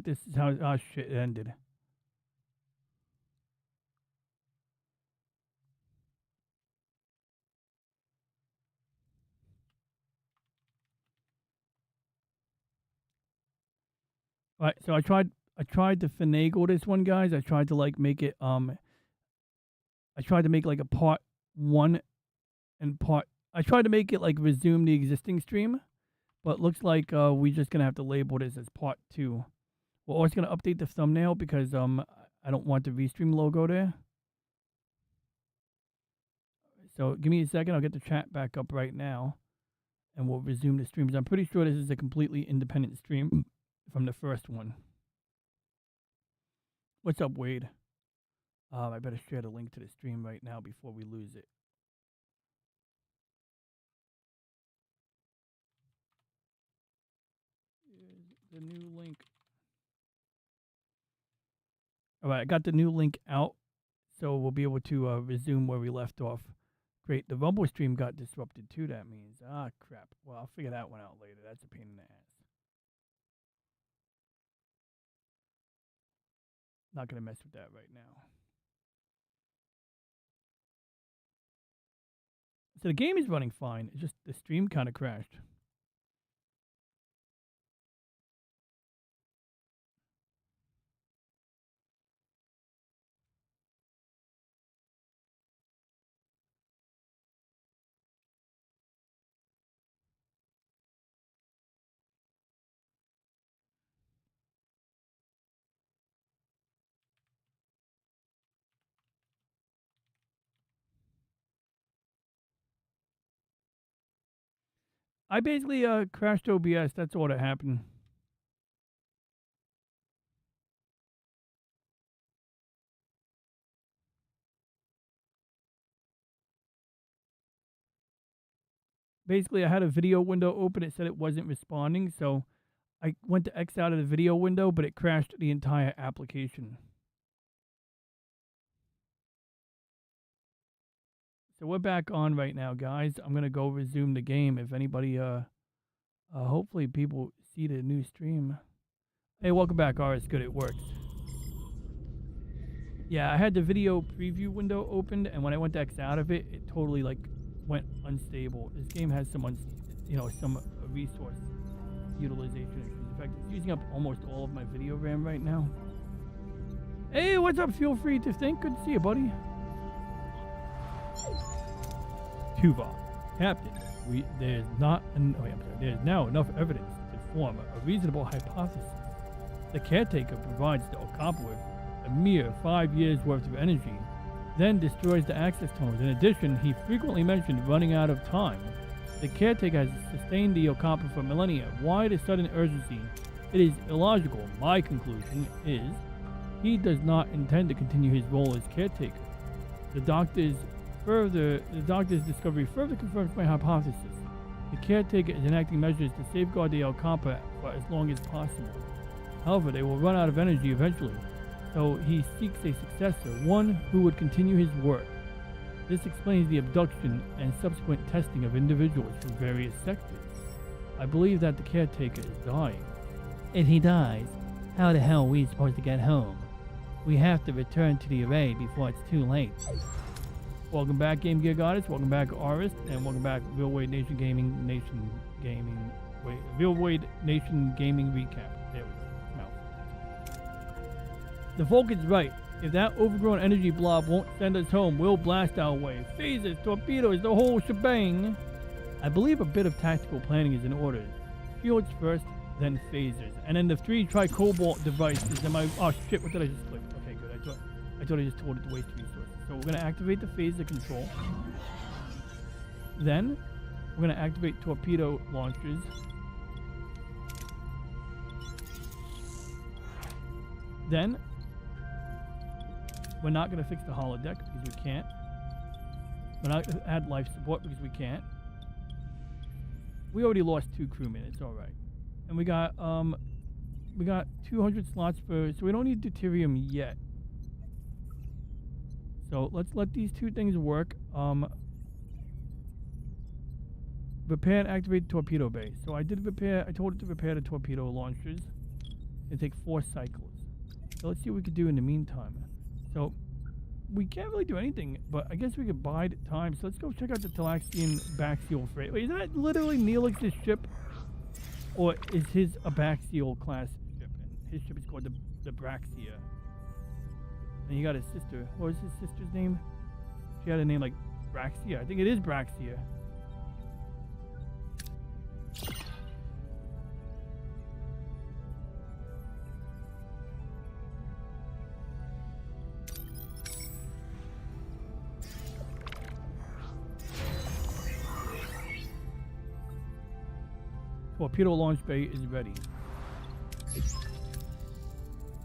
This is how shit ended. Right, so I tried to finagle this one, guys. I tried to like make it I tried to make like a part one and part. I tried to make it like resume the existing stream, but looks like we just gonna have to label this as part two. We're also gonna update the thumbnail because I don't want the VStream logo there. So give me a second. I'll get the chat back up right now, and we'll resume the streams. I'm pretty sure this is a completely independent stream from the first one. What's up, Wade? I better share the link to the stream right now before we lose it. Here's the new link. All right, I got the new link out, so we'll be able to resume where we left off. Great. The Rumble stream got disrupted too. That means crap. Well, I'll figure that one out later. That's a pain in the ass. Not gonna mess with that right now. So the game is running fine. It's just the stream kind of crashed. I basically crashed OBS. That's all that happened. Basically, I had a video window open. It said it wasn't responding, so I went to X out of the video window, but it crashed the entire application. So we're back on right now, guys. I'm gonna go resume the game. If anybody, hopefully people see the new stream. Hey, welcome back, Aris. Good, it works. Yeah, I had the video preview window opened, and when I went to X out of it, it totally like went unstable. This game has some, some resource utilization issues. In fact, it's using up almost all of my video RAM right now. Hey, what's up? Feel free to think. Good to see you, buddy. Tuva, Captain, there's now enough evidence to form a reasonable hypothesis. The caretaker provides the Ocampa with a mere 5 years worth of energy, then destroys the access tunnels. In addition, he frequently mentioned running out of time. The caretaker has sustained the Ocampa for millennia. Why the sudden urgency? It is illogical. My conclusion is he does not intend to continue his role as caretaker. The doctor's discovery further confirms my hypothesis. The caretaker is enacting measures to safeguard the Ocampa for as long as possible. However, they will run out of energy eventually, so he seeks a successor, one who would continue his work. This explains the abduction and subsequent testing of individuals from various sectors. I believe that the caretaker is dying. If he dies, how the hell are we supposed to get home? We have to return to the array before it's too late. Welcome back, Game Gear Goddess. Welcome back, Arist, and welcome back, Real Nation Gaming Recap. There we go. The Volk is right. If that overgrown energy blob won't send us home, we'll blast our way. Phasers, torpedoes, the whole shebang. I believe a bit of tactical planning is in order. Shields first, then phasers, and then the 3 tri-cobalt devices. Oh shit! What did I just click? Okay, good. I thought I just told it to waste resources. So we're going to activate the phaser control. Then we're going to activate torpedo launchers. Then we're not going to fix the holodeck because we can't. We're not going to add life support because we can't. We already lost 2 crewmen. It's all right. And we got 200 slots so we don't need deuterium yet. So let's let these 2 things work. Repair and activate torpedo bay. So I told it to repair the torpedo launchers. It'll take 4 cycles. So let's see what we can do in the meantime. So we can't really do anything, but I guess we could bide time. So let's go check out the Talaxian Baxial freight. Wait, is that literally Neelix's ship? Or is his a Baxial class ship? And his ship is called the Braxia. And he got his sister. What was his sister's name? She had a name like Braxia. I think it is Braxia. Torpedo launch bay is ready.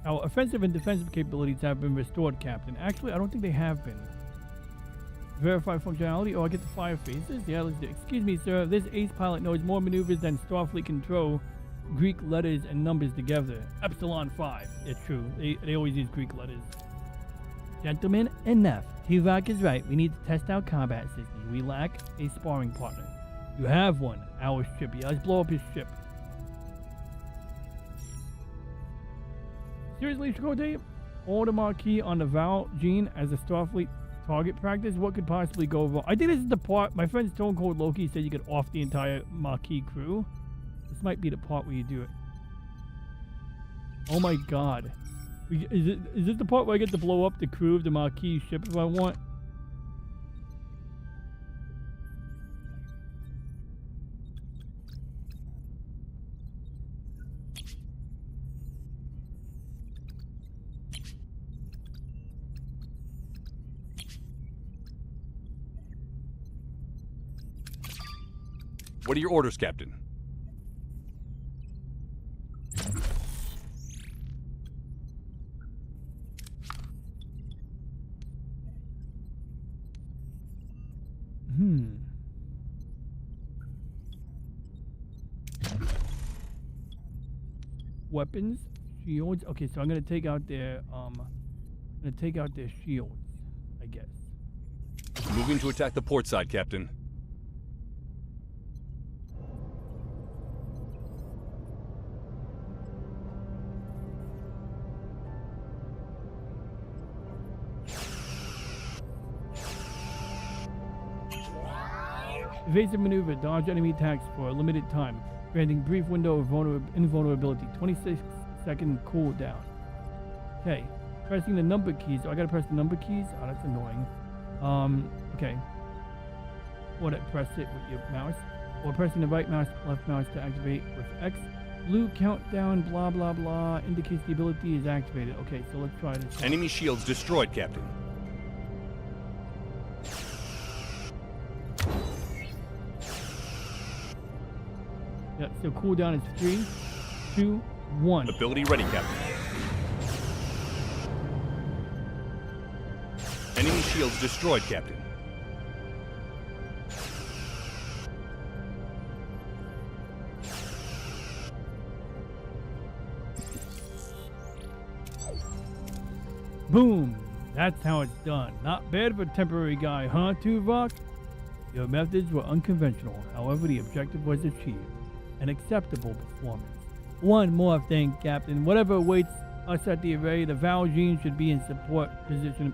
Our offensive and defensive capabilities have been restored, Captain. Actually, I don't think they have been. Verify functionality. Oh, I get the fire phases. Yeah, let's do it. Excuse me, sir. This ace pilot knows more maneuvers than Starfleet can throw Greek letters and numbers together. Epsilon 5. It's true. They always use Greek letters. Gentlemen, enough. Tuvok is right. We need to test our combat systems. We lack a sparring partner. You have one. Our ship. Yeah, let's blow up his ship. Seriously, Chakotay? Order Marquis on the Val Gene as a Starfleet target practice? What could possibly go wrong? I think this is the part. My friend Stone Cold Loki said you could off the entire Marquis crew. This might be the part where you do it. Oh my god. Is this the part where I get to blow up the crew of the Marquis ship if I want? What are your orders, Captain? Weapons, shields. Okay, so I'm gonna take out their shields, I guess. Moving to attack the port side, Captain. Evasive maneuver, dodge enemy attacks for a limited time, granting brief window of invulnerability, 26-second cooldown. Okay, pressing the number keys. Oh, I gotta press the number keys? Oh, that's annoying. Okay. What, press it with your mouse? Or pressing the right mouse, left mouse to activate with X. Blue countdown, blah, blah, blah, indicates the ability is activated. Okay, so let's try this. Enemy shields destroyed, Captain. Yeah, so cooldown is 3, 2, 1. Ability ready, Captain. Enemy shields destroyed, Captain. Boom! That's how it's done. Not bad for a temporary guy, huh, Tuvok? Your methods were unconventional. However, the objective was achieved. An acceptable performance. One more thing, Captain. Whatever awaits us at the array, the Val Gene should be in support position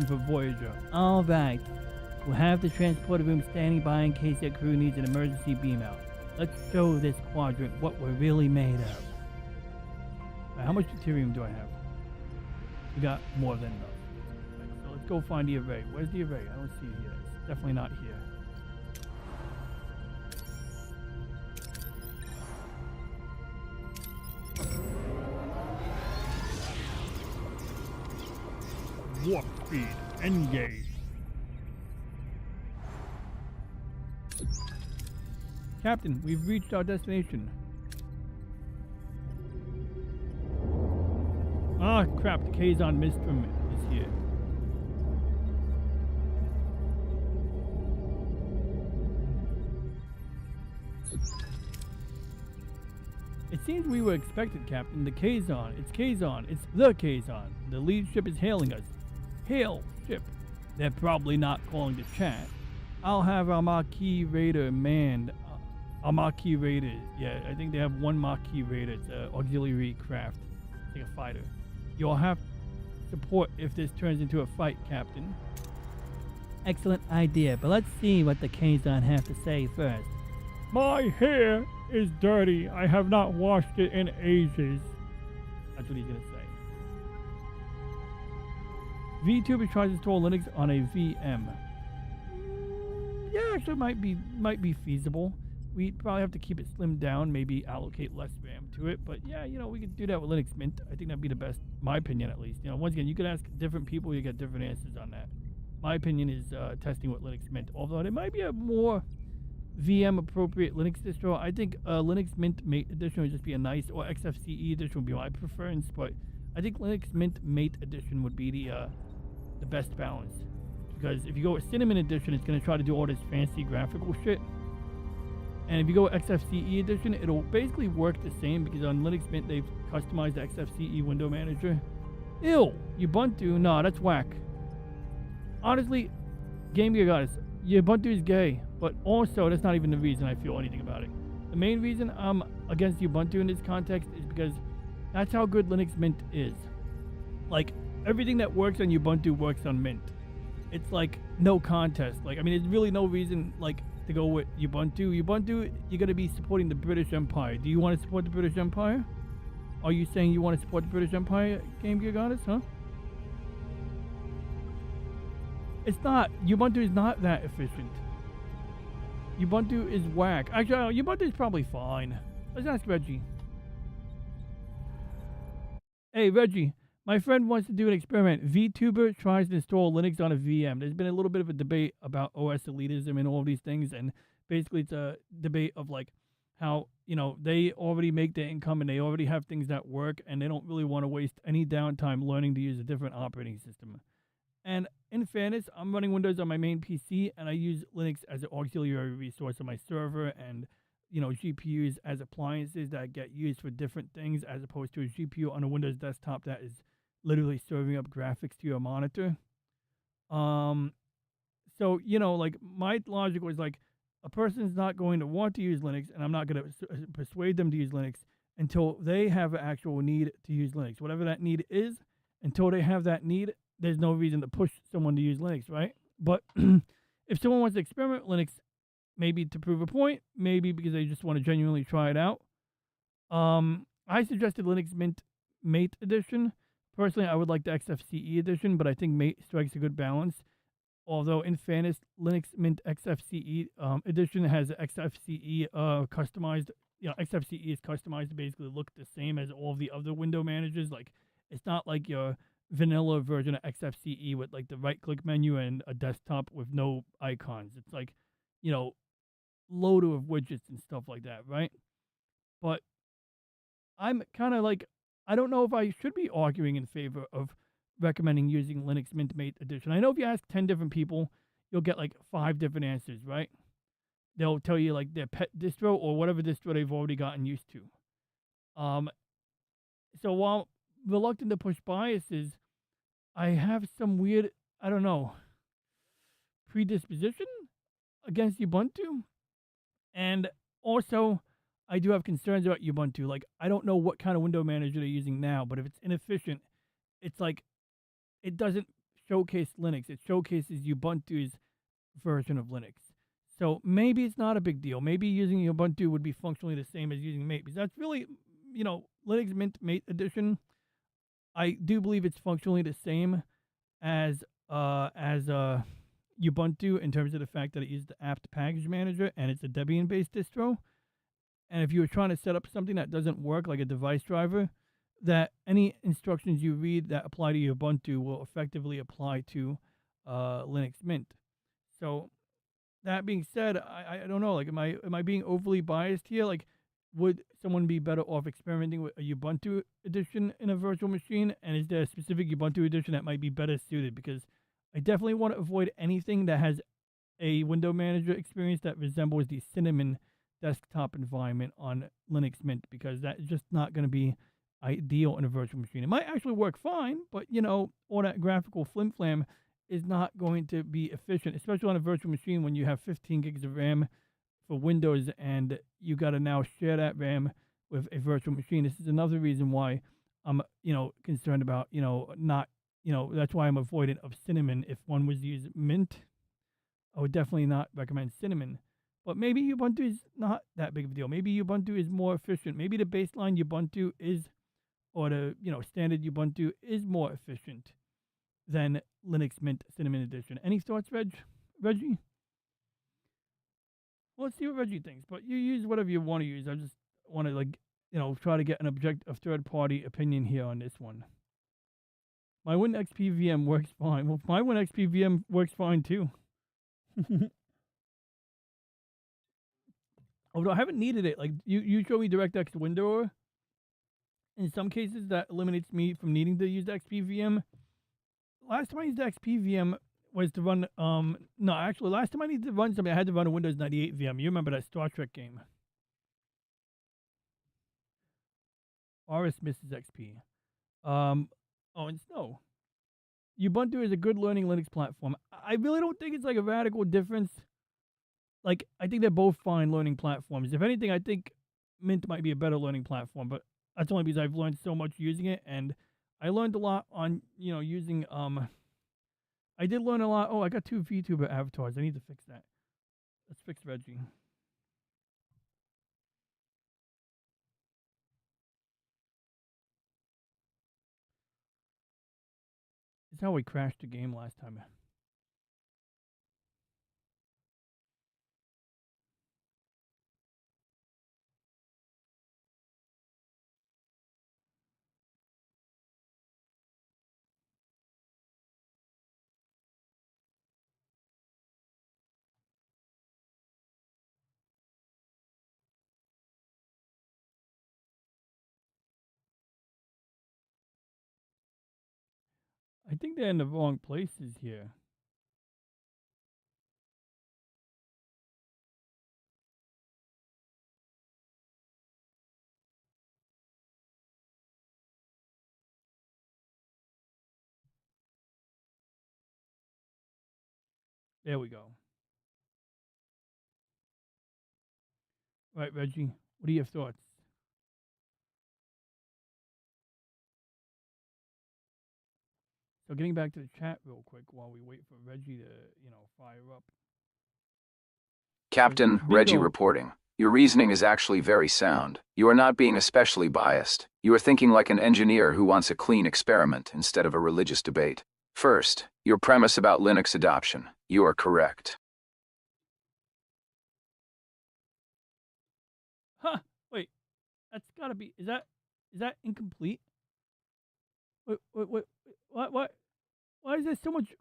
for Voyager. All right. We'll have the transporter room standing by in case their crew needs an emergency beam out. Let's show this quadrant what we're really made of. Right, how much deuterium do I have? We got more than enough. Right, so let's go find the array. Where's the array? I don't see it here. It's definitely not here. Warp speed, engage. Captain, we've reached our destination. Ah, crap, the Kazon Mistrum is here. It seems we were expected, Captain. The Kazon. It's Kazon. It's the Kazon. The lead ship is hailing us. Hail, ship. They're probably not calling to chat. I'll have our Marquis Raider manned A Maquis Raider. Yeah, I think they have one Maquis Raider. It's an auxiliary craft. It's like a fighter. You'll have support if this turns into a fight, Captain. Excellent idea, but let's see what the Kazon have to say first. My hair is dirty. I have not washed it in ages. That's what he's gonna say. VTuber tries to install Linux on a VM. Yeah, actually, might be feasible. We probably have to keep it slimmed down, maybe allocate less RAM to it. But yeah, we could do that with Linux Mint. I think that'd be the best, my opinion at least. Once again, you could ask different people, you get different answers on that. My opinion is testing with Linux Mint, although it might be a more VM appropriate Linux distro. I think Linux Mint Mate Edition would just be a nice, or XFCE Edition would be my preference, but I think Linux Mint Mate Edition would be the best balance. Because if you go with Cinnamon Edition, it's going to try to do all this fancy graphical shit. And if you go with XFCE Edition, it'll basically work the same, because on Linux Mint, they've customized the XFCE window manager. Ew! Ubuntu? Nah, that's whack. Honestly, Game Gear Goddess, Ubuntu is gay, but also that's not even the reason I feel anything about it. The main reason I'm against Ubuntu in this context is because that's how good Linux Mint is. Like, everything that works on Ubuntu works on Mint. It's like no contest. Like, I mean, there's really no reason like to go with Ubuntu. Ubuntu, you're gonna be supporting the British Empire. Do you want to support the British Empire? Are you saying you want to support the British Empire, Game Gear Goddess, huh? It's not. Ubuntu is not that efficient. Ubuntu is whack. Actually, Ubuntu is probably fine. Let's ask Reggie. Hey, Reggie. My friend wants to do an experiment. VTuber tries to install Linux on a VM. There's been a little bit of a debate about OS elitism and all of these things, and basically it's a debate of like how, they already make their income and they already have things that work, and they don't really want to waste any downtime learning to use a different operating system. And in fairness, I'm running Windows on my main PC, and I use Linux as an auxiliary resource on my server, and GPUs as appliances that get used for different things, as opposed to a GPU on a Windows desktop that is literally serving up graphics to your monitor. So like my logic was like, a person's not going to want to use Linux, and I'm not going to persuade them to use Linux until they have an actual need to use Linux. Whatever that need is, until they have that need, there's no reason to push someone to use Linux, right? But if someone wants to experiment with Linux, maybe to prove a point, maybe because they just want to genuinely try it out, I suggested Linux Mint Mate Edition. Personally, I would like the XFCE Edition, but I think Mate strikes a good balance. Although, in fairness, Linux Mint XFCE Edition has XFCE customized. XFCE is customized to basically look the same as all the other window managers. Like, it's not like your vanilla version of XFCE with like the right-click menu and a desktop with no icons. It's like, load of widgets and stuff like that, right? But I'm kind of like, I don't know if I should be arguing in favor of recommending using Linux Mint Mate Edition. I know if you ask 10 different people, you'll get like 5 different answers, right? They'll tell you like their pet distro or whatever distro they've already gotten used to. So while reluctant to push biases, I have some weird, I don't know, predisposition against Ubuntu. And also, I do have concerns about Ubuntu. Like, I don't know what kind of window manager they're using now, but if it's inefficient, it's like, it doesn't showcase Linux. It showcases Ubuntu's version of Linux. So maybe it's not a big deal. Maybe using Ubuntu would be functionally the same as using Mate, because that's really, Linux Mint Mate Edition. I do believe it's functionally the same as Ubuntu in terms of the fact that it uses the apt package manager and it's a Debian-based distro. And if you were trying to set up something that doesn't work, like a device driver, that any instructions you read that apply to Ubuntu will effectively apply to Linux Mint. So that being said, I don't know. Like, am I being overly biased here? Like, would someone be better off experimenting with a Ubuntu edition in a virtual machine? And is there a specific Ubuntu edition that might be better suited? Because I definitely want to avoid anything that has a window manager experience that resembles the Cinnamon desktop environment on Linux Mint, because that is just not going to be ideal in a virtual machine. It might actually work fine, but all that graphical flim-flam is not going to be efficient, especially on a virtual machine when you have 15 gigs of RAM, for Windows, and you got to now share that RAM with a virtual machine. This is another reason why I'm, concerned about, not, that's why I'm avoidant of Cinnamon. If one was to use Mint, I would definitely not recommend Cinnamon. But maybe Ubuntu is not that big of a deal. Maybe Ubuntu is more efficient. Maybe the baseline Ubuntu is, or the standard Ubuntu is more efficient than Linux Mint Cinnamon Edition. Any thoughts, Reggie? Well, let's see what Reggie thinks. But you use whatever you want to use. I just want to try to get a third party opinion here on this one. My WinXP VM works fine. Well, my WinXP VM works fine too. Although I haven't needed it. Like you show me DirectX Window. In some cases, that eliminates me from needing to use the XP VM. Last time I used the XP VM was to run. No, actually, last time I needed to run something, I had to run a Windows 98 VM. You remember that Star Trek game? RS misses XP. And Snow. Ubuntu is a good learning Linux platform. I really don't think it's like a radical difference. Like, I think they're both fine learning platforms. If anything, I think Mint might be a better learning platform, but that's only because I've learned so much using it, and I learned a lot on, using, I did learn a lot. Oh, I got 2 VTuber avatars. I need to fix that. Let's fix Reggie. This is how we crashed the game last time. I think they're in the wrong places here. There we go. Right, Reggie, what are your thoughts? So getting back to the chat real quick while we wait for Reggie to, fire up. Captain, Reggie reporting. Your reasoning is actually very sound. You are not being especially biased. You are thinking like an engineer who wants a clean experiment instead of a religious debate. First, your premise about Linux adoption. You are correct. Huh, wait. That's gotta be, is that incomplete? Wait, what? Why is there so much?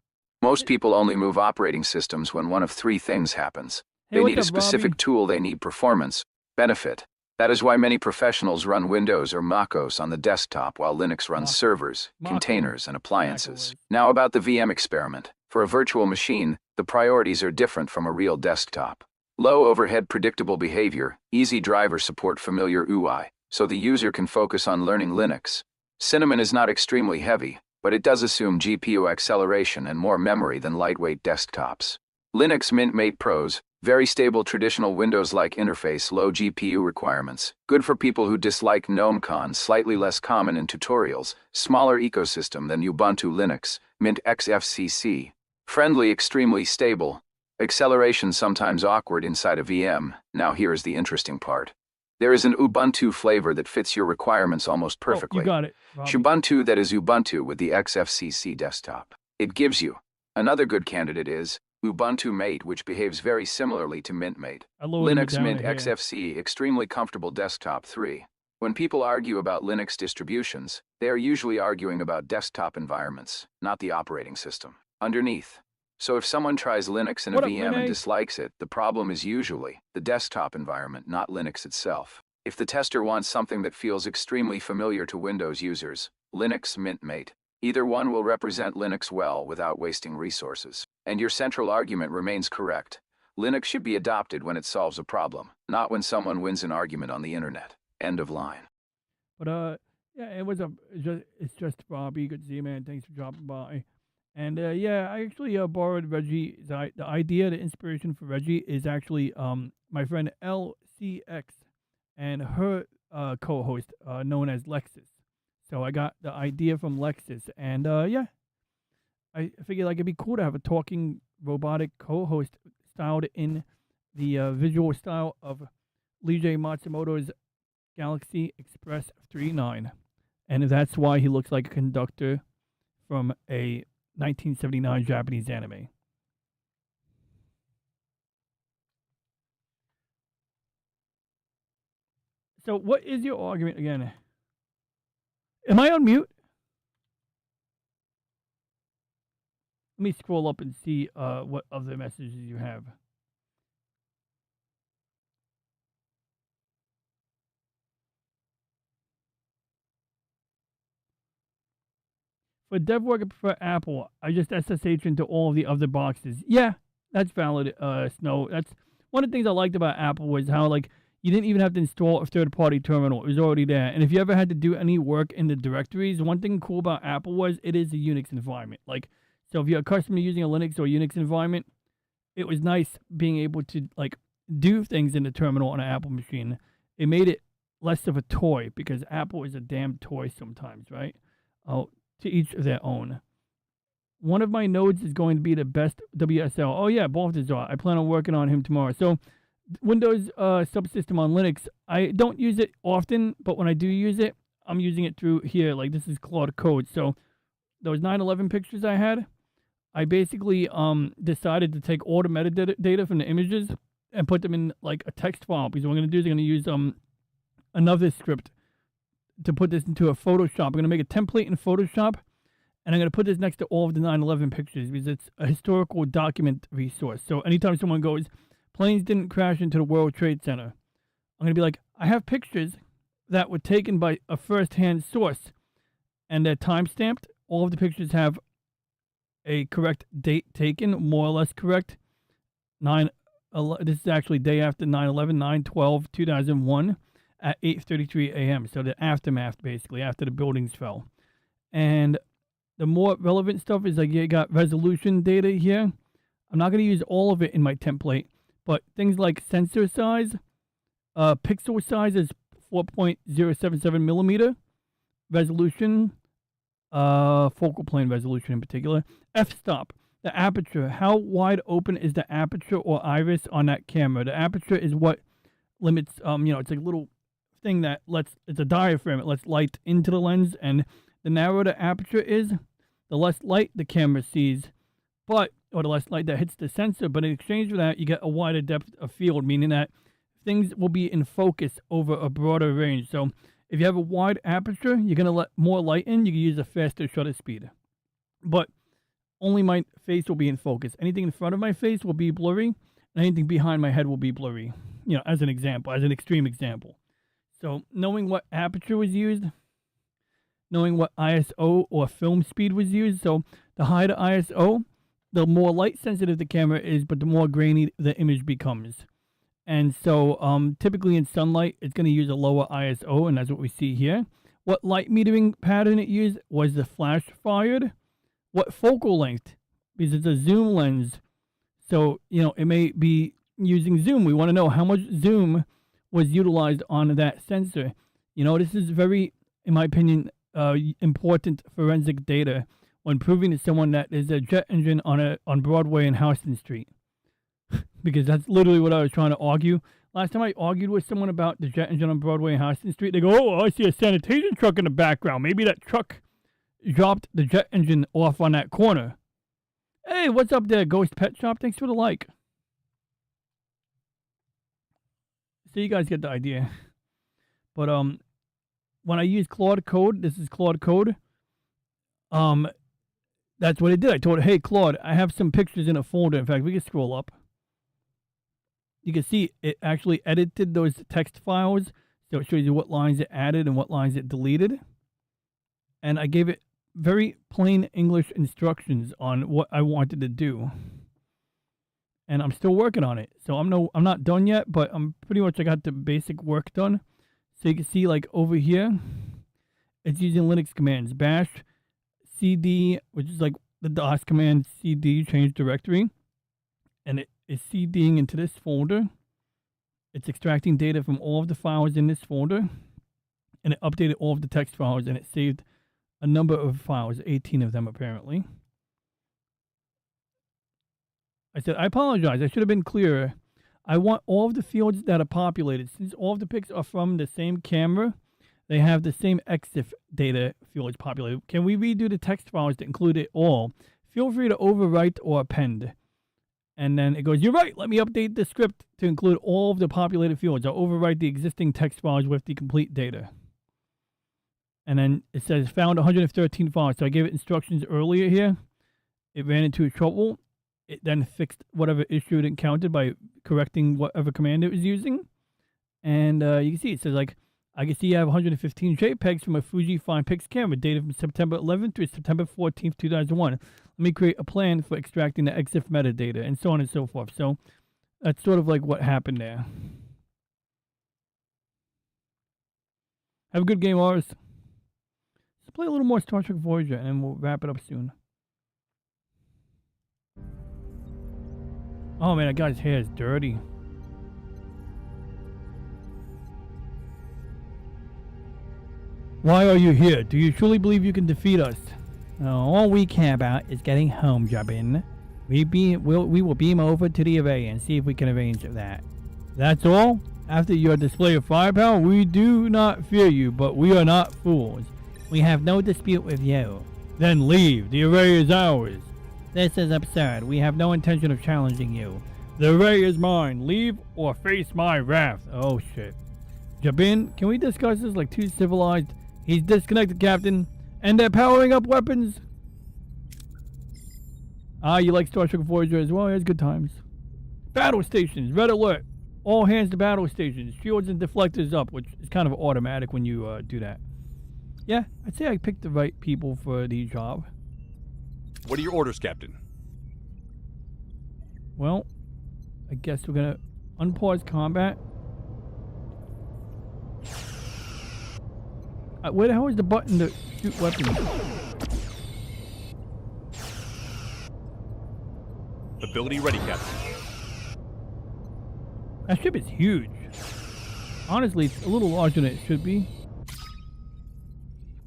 Most people only move operating systems when one of 3 things happens. Hey, They what's need a up, specific Robbie? tool, they need performance, benefit. That is why many professionals run Windows or MacOS on the desktop while Linux runs servers, containers, and appliances. Now about the VM experiment. For a virtual machine, the priorities are different from a real desktop. Low overhead predictable behavior, easy driver support, familiar UI, so the user can focus on learning Linux. Cinnamon is not extremely heavy, but it does assume GPU acceleration and more memory than lightweight desktops. Linux Mint Mate Pros, very stable traditional Windows-like interface, low GPU requirements, good for people who dislike GNOME-Con, slightly less common in tutorials, smaller ecosystem than Ubuntu Linux, Mint XFCC, friendly, extremely stable, acceleration sometimes awkward inside a VM. Now here is the interesting part. There is an Ubuntu flavor that fits your requirements almost perfectly. Oh, you got it, Robbie. Ubuntu that is Ubuntu with the XFCC desktop. It gives you. Another good candidate is Ubuntu Mate, which behaves very similarly to Mint Mate. Linux Mint XFCE, extremely comfortable desktop 3. When people argue about Linux distributions, they are usually arguing about desktop environments, not the operating system. Underneath. So if someone tries Linux in a VM and dislikes it, the problem is usually the desktop environment, not Linux itself. If the tester wants something that feels extremely familiar to Windows users, Linux Mint Mate. Either one will represent Linux well without wasting resources. And your central argument remains correct. Linux should be adopted when it solves a problem, not when someone wins an argument on the internet. End of line. But yeah, it was it's just Robbie. Good to see you, man. Thanks for dropping by. And yeah, I actually borrowed Reggie. The idea, the inspiration for Reggie is actually my friend LCX and her co-host known as Lexus. So I got the idea from Lexus, and yeah, I figured like it'd be cool to have a talking robotic co-host styled in the visual style of Lee J Matsumoto's Galaxy Express 39, and that's why he looks like a conductor from a 1979 Japanese anime. So, what is your argument again? Am I on mute? Let me scroll up and see what other messages you have. For dev work, I prefer Apple. I just SSH into all of the other boxes. Yeah, that's valid, Snow. That's one of the things I liked about Apple was how like you didn't even have to install a third-party terminal. It was already there. And if you ever had to do any work in the directories, one thing cool about Apple was it is a Unix environment. Like, so if you're a customer using a Linux or Unix environment, it was nice being able to like do things in the terminal on an Apple machine. It made it less of a toy because Apple is a damn toy sometimes, right? Oh, to each their own. One of my nodes is going to be the best WSL. Oh yeah, Balthazar. I plan on working on him tomorrow. So Windows subsystem on Linux, I don't use it often, but when I do use it, I'm using it through here. Like this is Claude Code. So those 9/11 pictures I had, I basically decided to take all the metadata data from the images and put them in like a text file because what I'm going to do is I'm going to use another script to put this into a Photoshop. I'm going to make a template in Photoshop, and I'm going to put this next to all of the 9/11 pictures because it's a historical document resource. So anytime someone goes, planes didn't crash into the World Trade Center, I'm going to be like, I have pictures that were taken by a first-hand source, and they're time-stamped. All of the pictures have a correct date taken, more or less correct. This is actually day after 9/11, 9/12/2001 at 8:33 a.m. So the aftermath, basically, after the buildings fell. And the more relevant stuff is like you got resolution data here. I'm not going to use all of it in my template, but things like sensor size, pixel size is 4.077 millimeter, resolution, focal plane resolution in particular, f-stop, the aperture, how wide open is the aperture or iris on that camera. The aperture is what limits, it's like a little thing that it's a diaphragm, it lets light into the lens, and the narrower the aperture is, the less light the camera sees, or the less light that hits the sensor, but in exchange for that, you get a wider depth of field, meaning that things will be in focus over a broader range. So if you have a wide aperture, you're going to let more light in, you can use a faster shutter speed. But only my face will be in focus. Anything in front of my face will be blurry, and anything behind my head will be blurry, as an example, as an extreme example. So knowing what aperture was used, knowing what ISO or film speed was used. So the higher the ISO, the more light sensitive the camera is, but the more grainy the image becomes. And so typically in sunlight, it's going to use a lower ISO, and that's what we see here. What light metering pattern it used was the flash fired. What focal length? Because it's a zoom lens. So, it may be using zoom. We want to know how much zoom was utilized on that sensor. This is very, in my opinion, important forensic data when proving to someone that there's a jet engine on Broadway and Houston Street. Because that's literally what I was trying to argue. Last time I argued with someone about the jet engine on Broadway and Houston Street, they go, oh, I see a sanitation truck in the background. Maybe that truck dropped the jet engine off on that corner. Hey, what's up there, Ghost Pet Shop? Thanks for the like. So you guys get the idea. But when I use Claude Code, this is Claude Code. That's what it did. I told it, hey Claude, I have some pictures in a folder. In fact, we can scroll up. You can see it actually edited those text files. So it shows you what lines it added and what lines it deleted. And I gave it very plain English instructions on what I wanted to do. And I'm still working on it. So I'm not done yet, but I'm pretty much, I got the basic work done. So you can see like over here, it's using Linux commands, bash, cd, which is like the DOS command cd change directory, and it is cding into this folder. It's extracting data from all of the files in this folder, and it updated all of the text files, and it saved a number of files, 18 of them apparently. I said, I apologize. I should have been clearer. I want all of the fields that are populated. Since all of the pics are from the same camera, they have the same EXIF data fields populated. Can we redo the text files to include it all? Feel free to overwrite or append. And then it goes, you're right. Let me update the script to include all of the populated fields. I'll overwrite the existing text files with the complete data. And then it says found 113 files. So I gave it instructions earlier here. It ran into trouble. It then fixed whatever issue it encountered by correcting whatever command it was using. And you can see it says, like, I can see you have 115 JPEGs from a Fuji Fine Pix camera dated from September 11th to September 14th, 2001. Let me create a plan for extracting the EXIF metadata, and so on and so forth. So that's sort of like what happened there. Have a good game, Oris. Let's play a little more Star Trek Voyager, and then we'll wrap it up soon. Oh man, that guy's hair is dirty. Why are you here? Do you truly believe you can defeat us? All we care about is getting home, Jabin. We will beam over to the array and see if we can arrange that. That's all? After your display of firepower, we do not fear you, but we are not fools. We have no dispute with you. Then leave. The array is ours. This is absurd. We have no intention of challenging you. The array is mine. Leave or face my wrath. Oh shit. Jabin, can we discuss this like two civilized? He's disconnected, Captain. And they're powering up weapons. Ah, you like Star Trek Voyager as well? It's good times. Battle stations. Red alert. All hands to battle stations. Shields and deflectors up, which is kind of automatic when you do that. Yeah, I'd say I picked the right people for the job. What are your orders, Captain? Well, I guess we're gonna unpause combat. Where the hell is the button to shoot weapons? Ability ready, Captain. That ship is huge. Honestly, it's a little larger than it should be.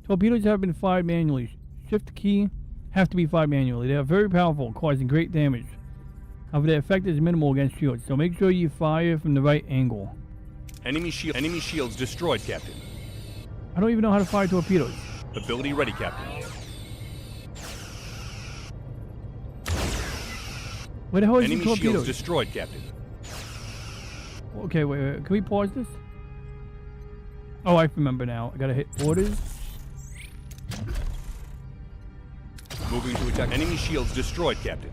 Torpedoes have been fired manually. Shift key have to be fired manually. They are very powerful, causing great damage. However, their effect is minimal against shields, so make sure you fire from the right angle. Enemy shields destroyed, Captain. I don't even know how to fire torpedoes. Ability ready, Captain. Where the hell is the Enemy torpedoes? shields destroyed, Captain. Okay, wait. Can we pause this? Oh, I remember now. I gotta hit orders. Moving to attack. Enemy shields destroyed, Captain.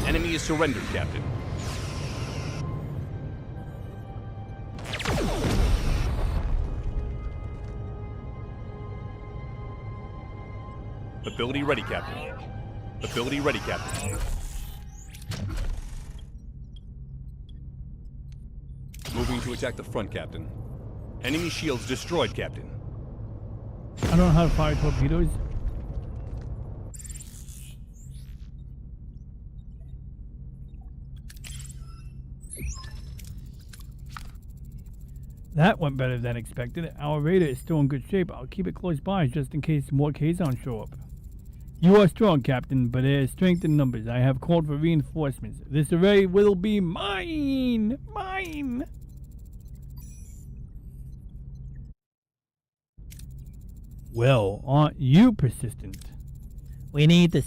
Enemy is surrendered, Captain. Ability ready, Captain. Ability ready, Captain. Moving to attack the front, Captain. Enemy shields destroyed, Captain. I don't know how to fire torpedoes. That went better than expected. Our radar is still in good shape. I'll keep it close by just in case more Kazons show up. You are strong, Captain, but there is strength in numbers. I have called for reinforcements. This array will be mine! Mine! Well, aren't you persistent? We need you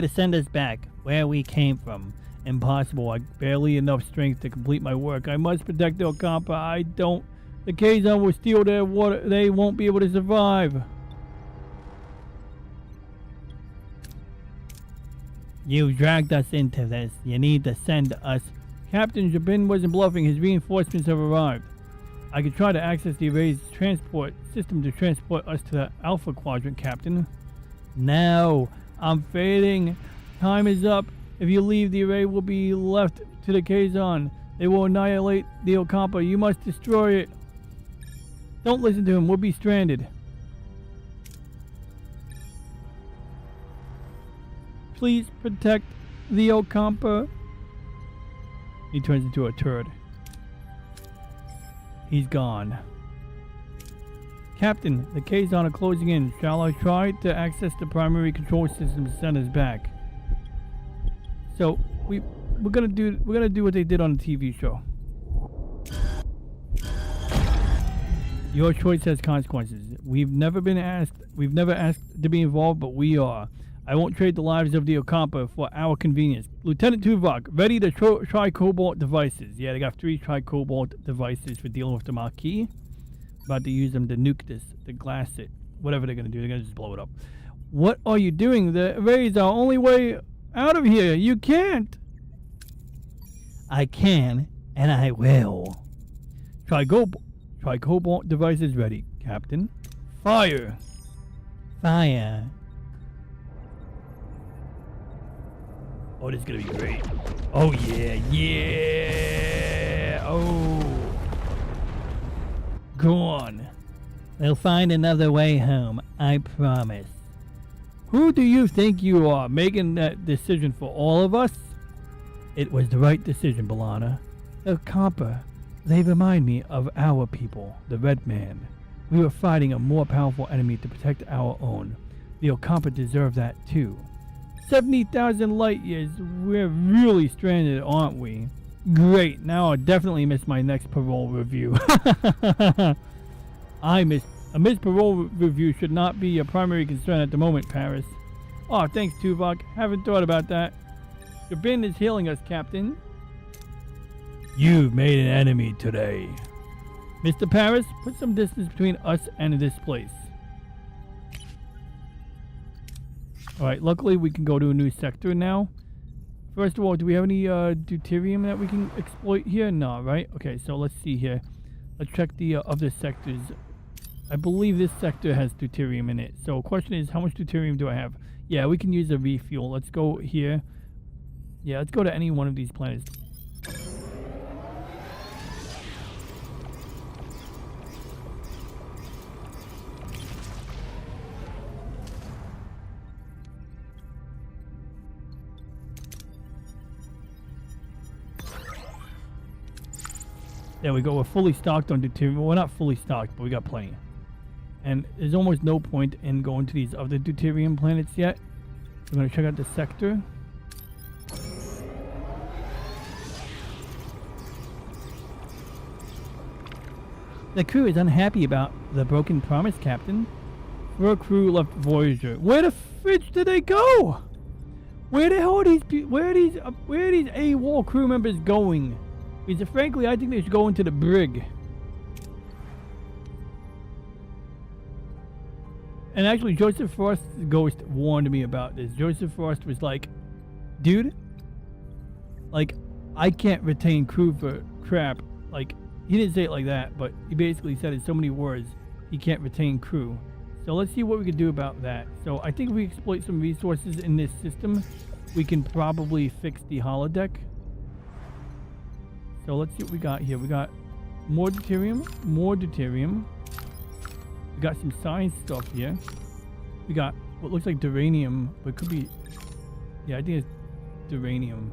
to send us back where we came from. Impossible. I barely enough strength to complete my work. I must protect El Campa. I don't. The Kazon will steal their water. They won't be able to survive. You dragged us into this. You need to send us. Captain Jabin wasn't bluffing. His reinforcements have arrived. I could try to access the array's transport system to transport us to the Alpha Quadrant, Captain. No. I'm fading. Time is up. If you leave, the array will be left to the Kazon. They will annihilate the Ocampa. You must destroy it. Don't listen to him. We'll be stranded. Please protect the Ocampa. He turns into a turd. He's gone. Captain, the Kazon are closing in. Shall I try to access the primary control system to send us back? So we're gonna do what they did on the TV show. Your choice has consequences. We've never asked to be involved, but we are. I won't trade the lives of the Ocampa for our convenience. Lieutenant Tuvok, ready the tri-cobalt devices. Yeah, they got 3 tri-cobalt devices for dealing with the Maquis. About to use them to nuke this, to glass it. Whatever they're gonna do, they're gonna just blow it up. What are you doing? The array is our only way out of here. You can't. I can, and I will. Tri-cobalt devices ready, Captain. Fire. Fire. Oh, this is gonna be great. Oh yeah, yeah. Oh. Go on. We'll find another way home, I promise. Who do you think you are, making that decision for all of us? It was the right decision, B'Elanna. The Ocampa, they remind me of our people, the Red Man. We were fighting a more powerful enemy to protect our own. The Ocampa deserve that too. 70,000 light years. We're really stranded, aren't we? Great. Now I definitely miss my next parole review. A missed parole review should not be a primary concern at the moment, Paris. Oh, thanks, Tuvok. Haven't thought about that. The bin is healing us, Captain. You've made an enemy today. Mr. Paris, put some distance between us and this place. Alright, luckily we can go to a new sector now. First of all, do we have any deuterium that we can exploit here? No, right? Okay, so let's see here. Let's check the other sectors. I believe this sector has deuterium in it. So question is, how much deuterium do I have? Yeah, we can use a refuel. Let's go here. Yeah, let's go to any one of these planets. There we go. We're fully stocked on deuterium. Well, we're not fully stocked, but we got plenty. And there's almost no point in going to these other deuterium planets yet. I'm going to check out the sector. The crew is unhappy about the broken promise, Captain. 4 crew left Voyager. Where the fridge did they go? Where the hell are these? Where are these AWOL crew members going? Because frankly, I think they should go into the brig. And actually, Joseph Frost's ghost warned me about this. Joseph Frost was like, dude, like, I can't retain crew for crap. Like, he didn't say it like that, but he basically said in so many words, he can't retain crew. So let's see what we can do about that. So I think if we exploit some resources in this system, we can probably fix the holodeck. So let's see what we got here. We got more deuterium, more deuterium. We got some science stuff here. We got what looks like duranium, but it could be, yeah, I think it's duranium.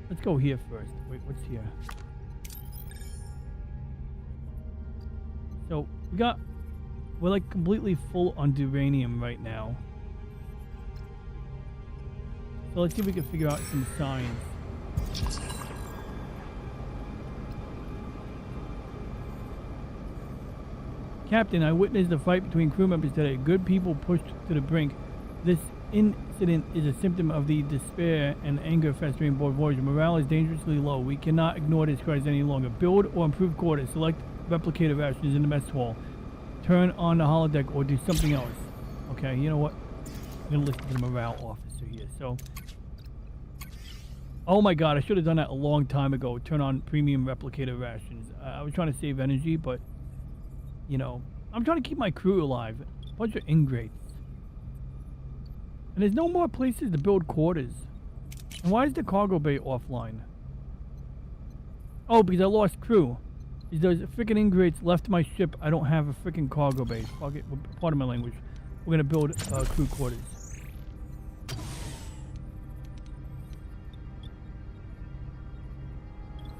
Let's go here first. Wait, what's here? So we're like completely full on duranium right now. So let's see if we can figure out some science. Captain, I witnessed a fight between crew members today. Good people pushed to the brink. This incident is a symptom of the despair and anger festering aboard Voyager. Morale is dangerously low. We cannot ignore this crisis any longer. Build or improve quarters. Select replicator rations in the mess hall. Turn on the holodeck or do something else. Okay, you know what? I'm gonna listen to the morale officer here. So, oh my god, I should have done that a long time ago. Turn on premium replicator rations. I was trying to save energy, but you know, I'm trying to keep my crew alive. A bunch of ingrates. And there's no more places to build quarters. And why is the cargo bay offline? Oh, because I lost crew. Is those freaking ingrates left my ship. I don't have a freaking cargo bay. Fuck it. Pardon my language. We're gonna build crew quarters.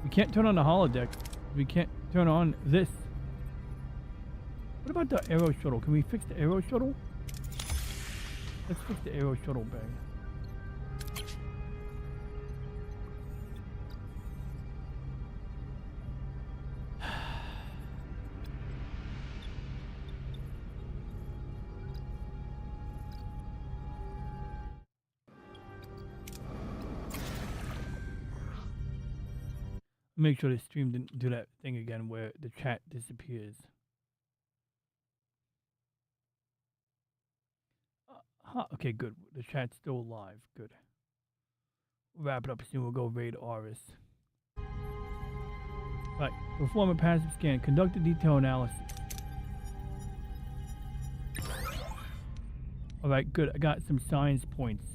We can't turn on the holodeck. We can't turn on this. What about the aero shuttle? Can we fix the aero shuttle? Let's fix the aero shuttle bay. Make sure the stream didn't do that thing again where the chat disappears. Okay, good. The chat's still alive. Good. We'll wrap it up soon. We'll go raid Aris. Right. Perform a passive scan. Conduct a detail analysis. Alright, good. I got some science points.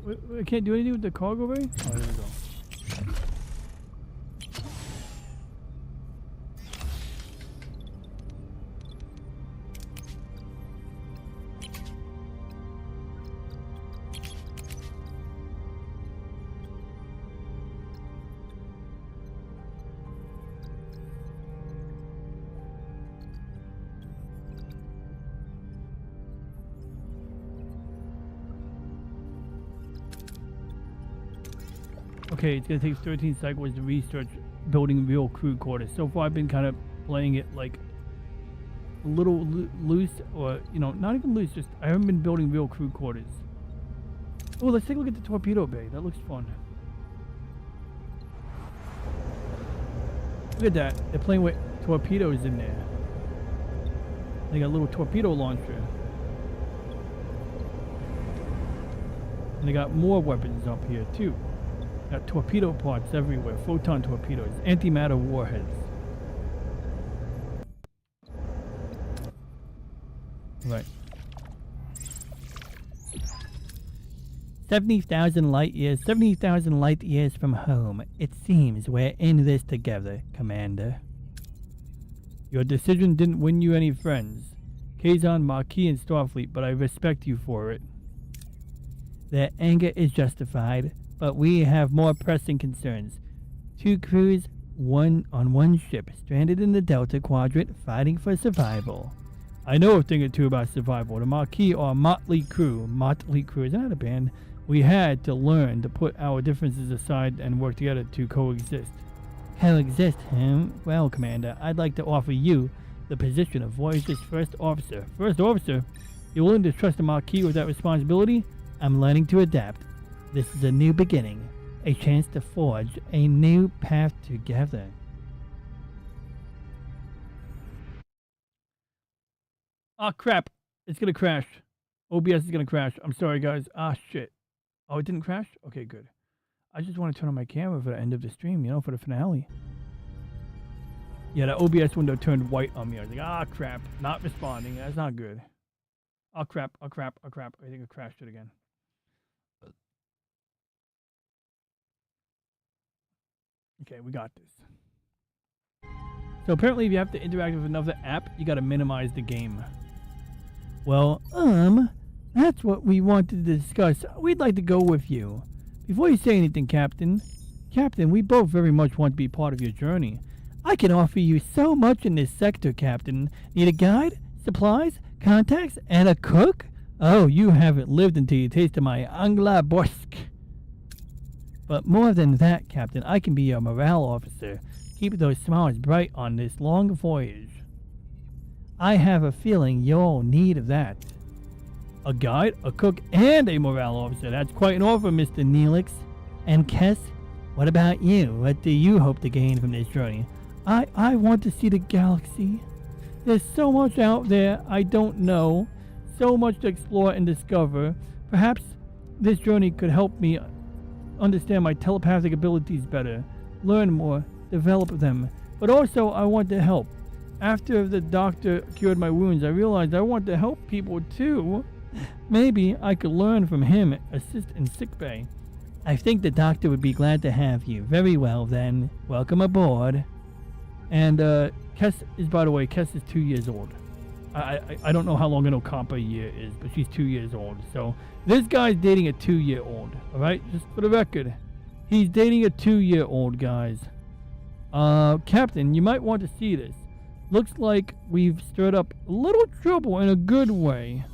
Wait, I can't do anything with the cargo bay? Oh, there we go. Okay, it's gonna take 13 cycles to research building real crew quarters. So far I've been kind of playing it like a little loose, or you know, not even loose, just I haven't been building real crew quarters. Oh, let's take a look at the torpedo bay. That looks fun. Look at that. They're playing with torpedoes in there. They got a little torpedo launcher. And they got more weapons up here too. Got torpedo parts everywhere, photon torpedoes, antimatter warheads. Right. 70,000 light years, 70,000 light years from home. It seems we're in this together, Commander. Your decision didn't win you any friends. Kazon, Marquis, and Starfleet, but I respect you for it. Their anger is justified. But we have more pressing concerns. 2 crews, on one ship, stranded in the Delta Quadrant, fighting for survival. I know a thing or two about survival. The Marquis are motley crew. Motley crew, isn't that a band? We had to learn to put our differences aside and work together to coexist. Coexist, huh? Well, Commander, I'd like to offer you the position of Voyager's first officer. First officer? You're willing to trust the Marquis with that responsibility? I'm learning to adapt. This is a new beginning, a chance to forge a new path together. Ah, crap. It's gonna crash. OBS is gonna crash. I'm sorry, guys. Ah, shit. Oh, it didn't crash? Okay, good. I just want to turn on my camera for the end of the stream, you know, for the finale. Yeah, the OBS window turned white on me. I was like, ah, crap. Not responding. That's not good. Oh, crap. Oh, crap. Oh, crap. I think I crashed it again. Okay, we got this. So apparently if you have to interact with another app, you gotta minimize the game. Well, that's what we wanted to discuss. We'd like to go with you. Before you say anything, Captain, we both very much want to be part of your journey. I can offer you so much in this sector, Captain. Need a guide? Supplies? contacts, and a cook? Oh, you haven't lived until you tasted my Angla Borsk. But more than that, Captain, I can be your morale officer. Keep those smiles bright on this long voyage. I have a feeling you'll need that. A guide, a cook, and a morale officer. That's quite an offer, Mr. Neelix. And Kess, what about you? What do you hope to gain from this journey? I want to see the galaxy. There's so much out there I don't know. So much to explore and discover. Perhaps this journey could help me understand my telepathic abilities better, learn more, develop them. But also, I want to help. After the doctor cured my wounds, I realized I want to help people too. Maybe I could learn from him, assist in sickbay. I think the doctor would be glad to have you. Very well then. Welcome aboard. And Kess is, by the way, Kess is 2 years old. I don't know how long an Ocampa year is, but she's 2 years old. So this guy's dating a 2-year-old. All right, just for the record, he's dating a 2-year-old, guys. Captain, you might want to see this. Looks like we've stirred up a little trouble in a good way.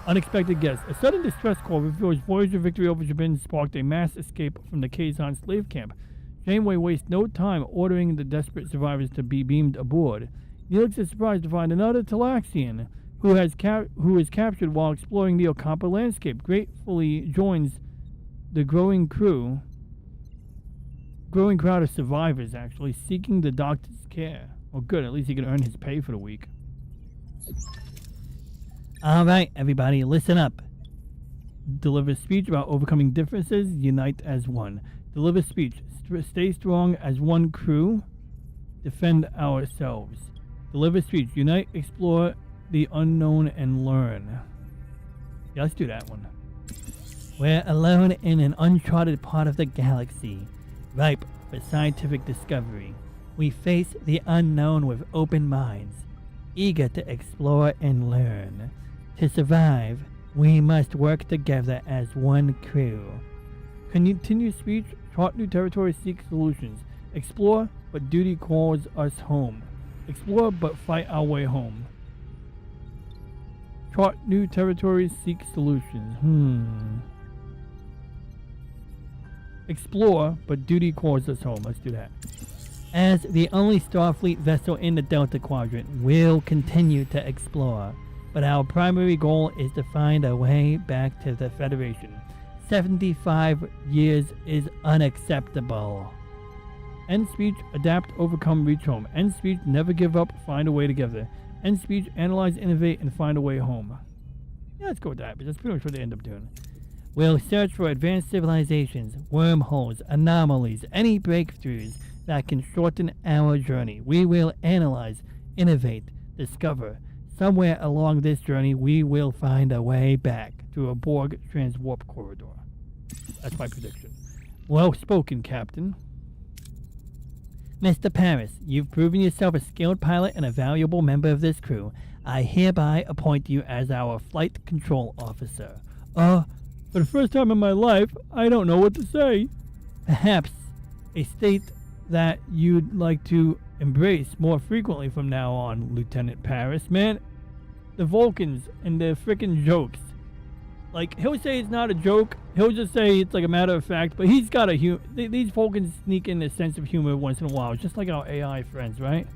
Unexpected guest. A sudden distress call reveals Voyager victory over Jabin sparked a mass escape from the Kazon slave camp. Janeway wastes no time ordering the desperate survivors to be beamed aboard. Neelix is surprised to find another Talaxian who is captured while exploring the Ocampa landscape. Gratefully joins the growing crowd of survivors, actually, seeking the doctor's care. Well, good. At least he can earn his pay for the week. All right, everybody, listen up. Deliver speech about overcoming differences. Unite as one. Deliver speech. Stay strong as one crew. Defend ourselves. Deliver speech. Unite, explore the unknown, and learn. Yeah, let's do that one. We're alone in an uncharted part of the galaxy, ripe for scientific discovery. We face the unknown with open minds, eager to explore and learn. To survive, we must work together as one crew. Continue speech. Chart new territory, seek solutions. Explore, but duty calls us home. Explore, but fight our way home. Chart new territories, seek solutions. Explore, but duty calls us home. Let's do that. As the only Starfleet vessel in the Delta Quadrant, we'll continue to explore. But our primary goal is to find a way back to the Federation. 75 years is unacceptable. End speech, adapt, overcome, reach home. End speech, never give up, find a way together. End speech, analyze, innovate, and find a way home. Yeah, let's go with that, but that's pretty much what they end up doing. We'll search for advanced civilizations, wormholes, anomalies, any breakthroughs that can shorten our journey. We will analyze, innovate, discover. Somewhere along this journey, we will find a way back through a Borg transwarp corridor. That's my prediction. Well spoken, Captain. Mr. Paris, you've proven yourself a skilled pilot and a valuable member of this crew. I hereby appoint you as our flight control officer. For the first time in my life, I don't know what to say. Perhaps a state that you'd like to embrace more frequently from now on, Lieutenant Paris. Man, the Vulcans and their frickin' jokes. Like, he'll say it's not a joke. He'll just say it's like a matter of fact. But he's got a these Vulcans sneak in a sense of humor once in a while, just like our AI friends, right?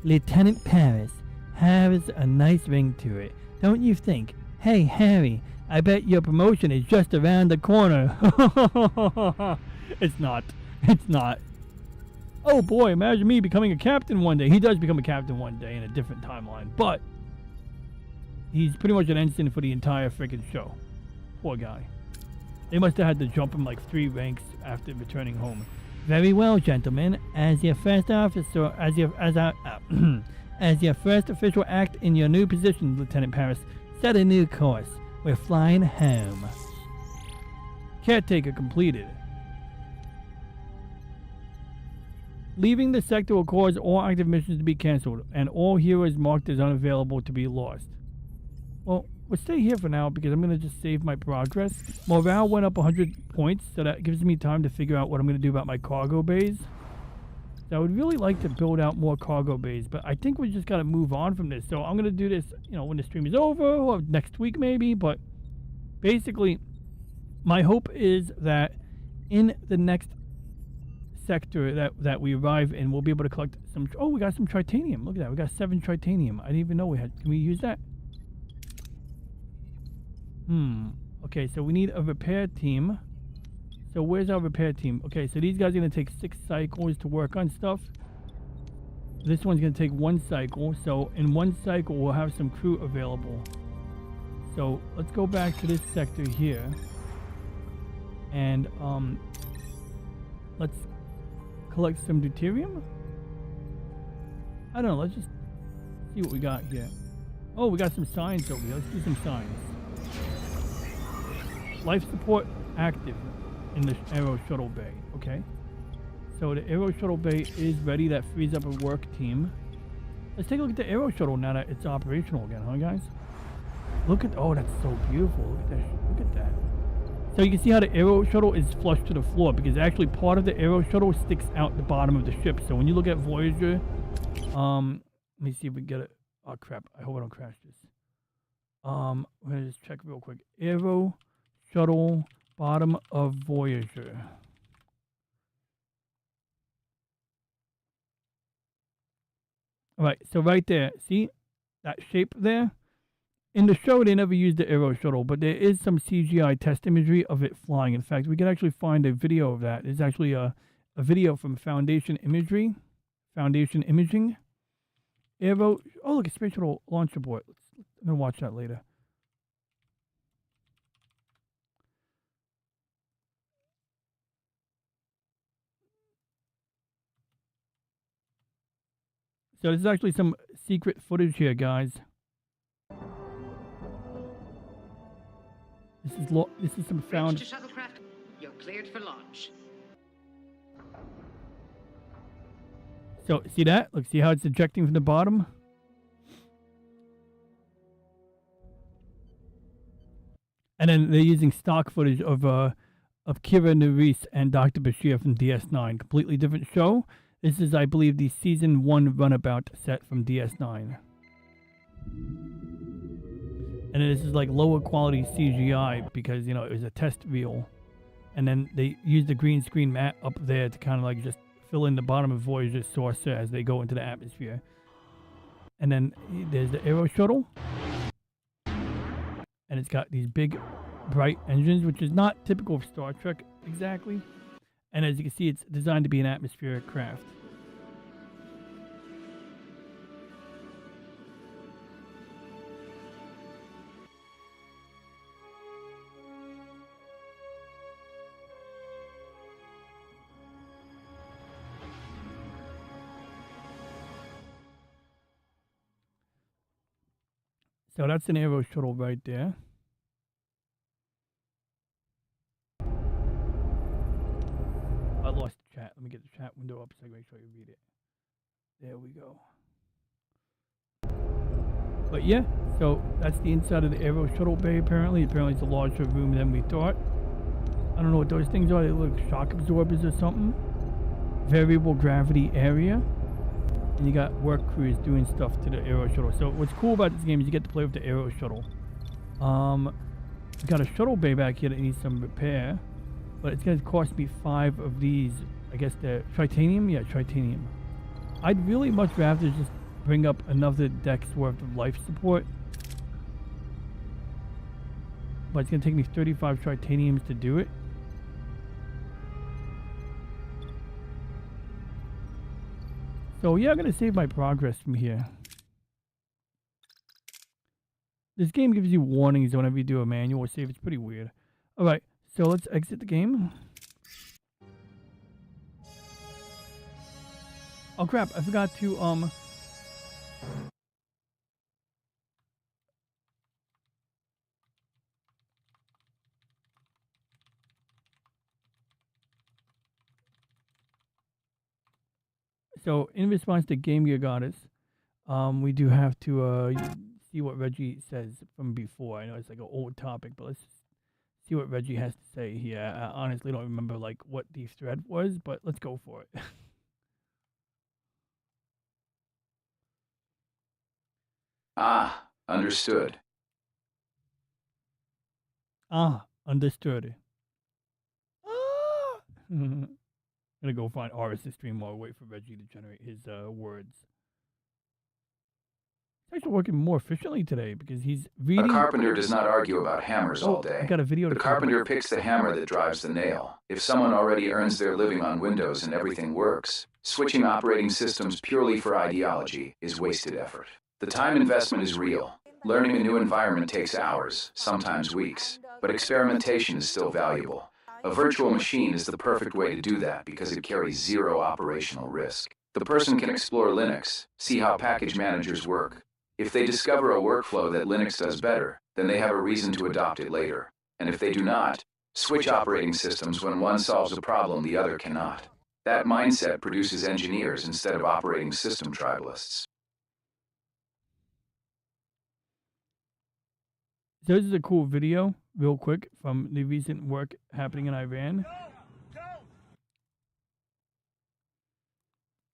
Lieutenant Paris has a nice ring to it, don't you think? Hey, Harry, I bet your promotion is just around the corner. It's not. It's not. Oh boy, imagine me becoming a captain one day. He does become a captain one day in a different timeline, but he's pretty much an ensign for the entire freaking show. Poor guy. They must have had to jump him like 3 ranks after returning home. Very well, gentlemen. As your first officer, as your first official act in your new position, Lieutenant Paris, set a new course. We're flying home. Caretaker completed. Leaving the sector will cause all active missions to be cancelled, and all heroes marked as unavailable to be lost. Well, we'll stay here for now because I'm going to just save my progress. Morale went up 100 points, so that gives me time to figure out what I'm going to do about my cargo bays. So I would really like to build out more cargo bays, but I think we just got to move on from this. So I'm going to do this, when the stream is over or next week maybe. But basically, my hope is that in the next sector that we arrive in, we'll be able to collect some. Oh, we got some tritanium. Look at that. We got 7 tritanium. I didn't even know we had. Can we use that? Okay, so we need a repair team. So where's our repair team? Okay, so these guys are going to take 6 cycles to work on stuff. This one's going to take 1 cycle. So in 1 cycle, we'll have some crew available. So let's go back to this sector here. And let's collect some deuterium. I don't know. Let's just see what we got here. Oh, we got some signs over here. Let's do some signs. Life support active in the aero shuttle bay. Okay. So the aero shuttle bay is ready. That frees up a work team. Let's take a look at the aero shuttle now that it's operational again, huh, guys? Look at, oh, that's so beautiful. Look at that. Look at that. So you can see how the aero shuttle is flush to the floor because actually part of the aero shuttle sticks out the bottom of the ship. So when you look at Voyager, let me see if we get it. Oh crap! I hope I don't crash this. We're gonna just check real quick. Aero shuttle bottom of Voyager. All right, so right there, see that shape there? In the show, they never used the aero shuttle, but there is some CGI test imagery of it flying. In fact, we can actually find a video of that. It's actually a video from Foundation Imaging. Aero, oh look, a space shuttle launch abort. I'm gonna watch that later. So this is actually some secret footage here, guys. This is some found. Shuttlecraft, you're cleared for launch. So see that? Look, see how it's ejecting from the bottom? And then they're using stock footage of Kira Nerys and Dr. Bashir from DS9. Completely different show. This is, I believe, the season 1 runabout set from DS9. And this is like lower quality CGI because, it was a test reel. And then they used the green screen mat up there to kind of like just fill in the bottom of Voyager's saucer as they go into the atmosphere. And then there's the aero shuttle. And it's got these big, bright engines, which is not typical of Star Trek exactly. And as you can see, it's designed to be an atmospheric craft. So that's an aero shuttle right there. I lost the chat. Let me get the chat window up so I can make sure you read it. There we go. But yeah, so that's the inside of the aero shuttle bay apparently. Apparently it's a larger room than we thought. I don't know what those things are. They look like shock absorbers or something. Variable gravity area. And you got work crews doing stuff to the aero shuttle. So what's cool about this game is you get to play with the aero shuttle. We got a shuttle bay back here that needs some repair. But it's going to cost me 5 of these. I guess they're tritanium? Yeah, tritanium. I'd really much rather just bring up another deck's worth of life support. But it's going to take me 35 tritaniums to do it. So yeah, I'm going to save my progress from here. This game gives you warnings whenever you do a manual save. It's pretty weird. Alright, so let's exit the game. Oh crap, I forgot to so in response to Game Gear Goddess, we do have to see what Reggie says from before. I know it's like an old topic, but let's see what Reggie has to say here. I honestly don't remember like what the thread was, but let's go for it. Ah, understood. Ah, understood. Ah! I'm gonna go find RSS stream while I wait for Reggie to generate his words. He's actually working more efficiently today because he's reading. A carpenter does not argue about hammers all I day. got a video. The carpenter picks the hammer that drives the nail. If someone already earns their living on Windows and everything works, switching operating systems purely for ideology is wasted effort. The time investment is real. Learning a new environment takes hours, sometimes weeks, but experimentation is still valuable. A virtual machine is the perfect way to do that because it carries zero operational risk. The person can explore Linux, see how package managers work. If they discover a workflow that Linux does better, then they have a reason to adopt it later. And if they do not, switch operating systems when one solves a problem the other cannot. That mindset produces engineers instead of operating system tribalists. So this is a cool video, real quick, from the recent work happening in Iran.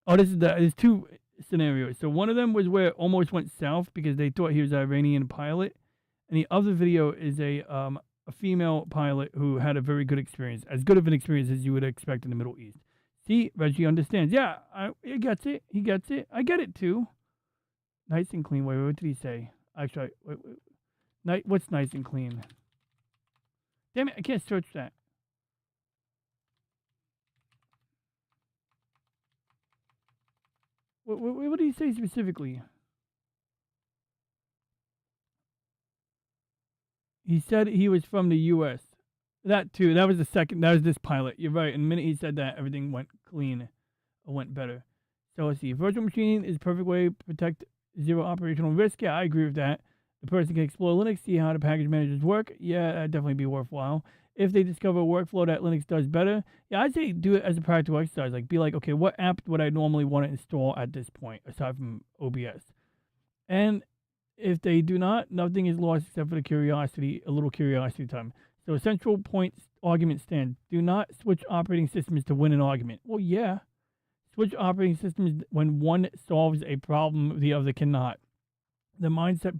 Oh, there's two scenarios. So one of them was where it almost went south because they thought he was an Iranian pilot, and the other video is a female pilot who had a very good experience, as good of an experience as you would expect in the Middle East. See, Reggie understands. Yeah, he gets it. He gets it. I get it too. Nice and clean. Wait, what did he say? Actually, wait. What's nice and clean? Damn it, I can't search that. What did he say specifically? He said he was from the U.S. That too. That was the second. That was this pilot. You're right. And the minute he said that, everything went clean, or went better. So let's see. Virtual machine is a perfect way to protect zero operational risk. Yeah, I agree with that. The person can explore Linux, see how the package managers work. Yeah, that'd definitely be worthwhile. If they discover a workflow that Linux does better, yeah, I'd say do it as a practical exercise. Like, be like, okay, what app would I normally want to install at this point, aside from OBS? And if they do not, nothing is lost except for a little curiosity time. So central point argument stands. Do not switch operating systems to win an argument. Well, yeah. Switch operating systems when one solves a problem the other cannot. That mindset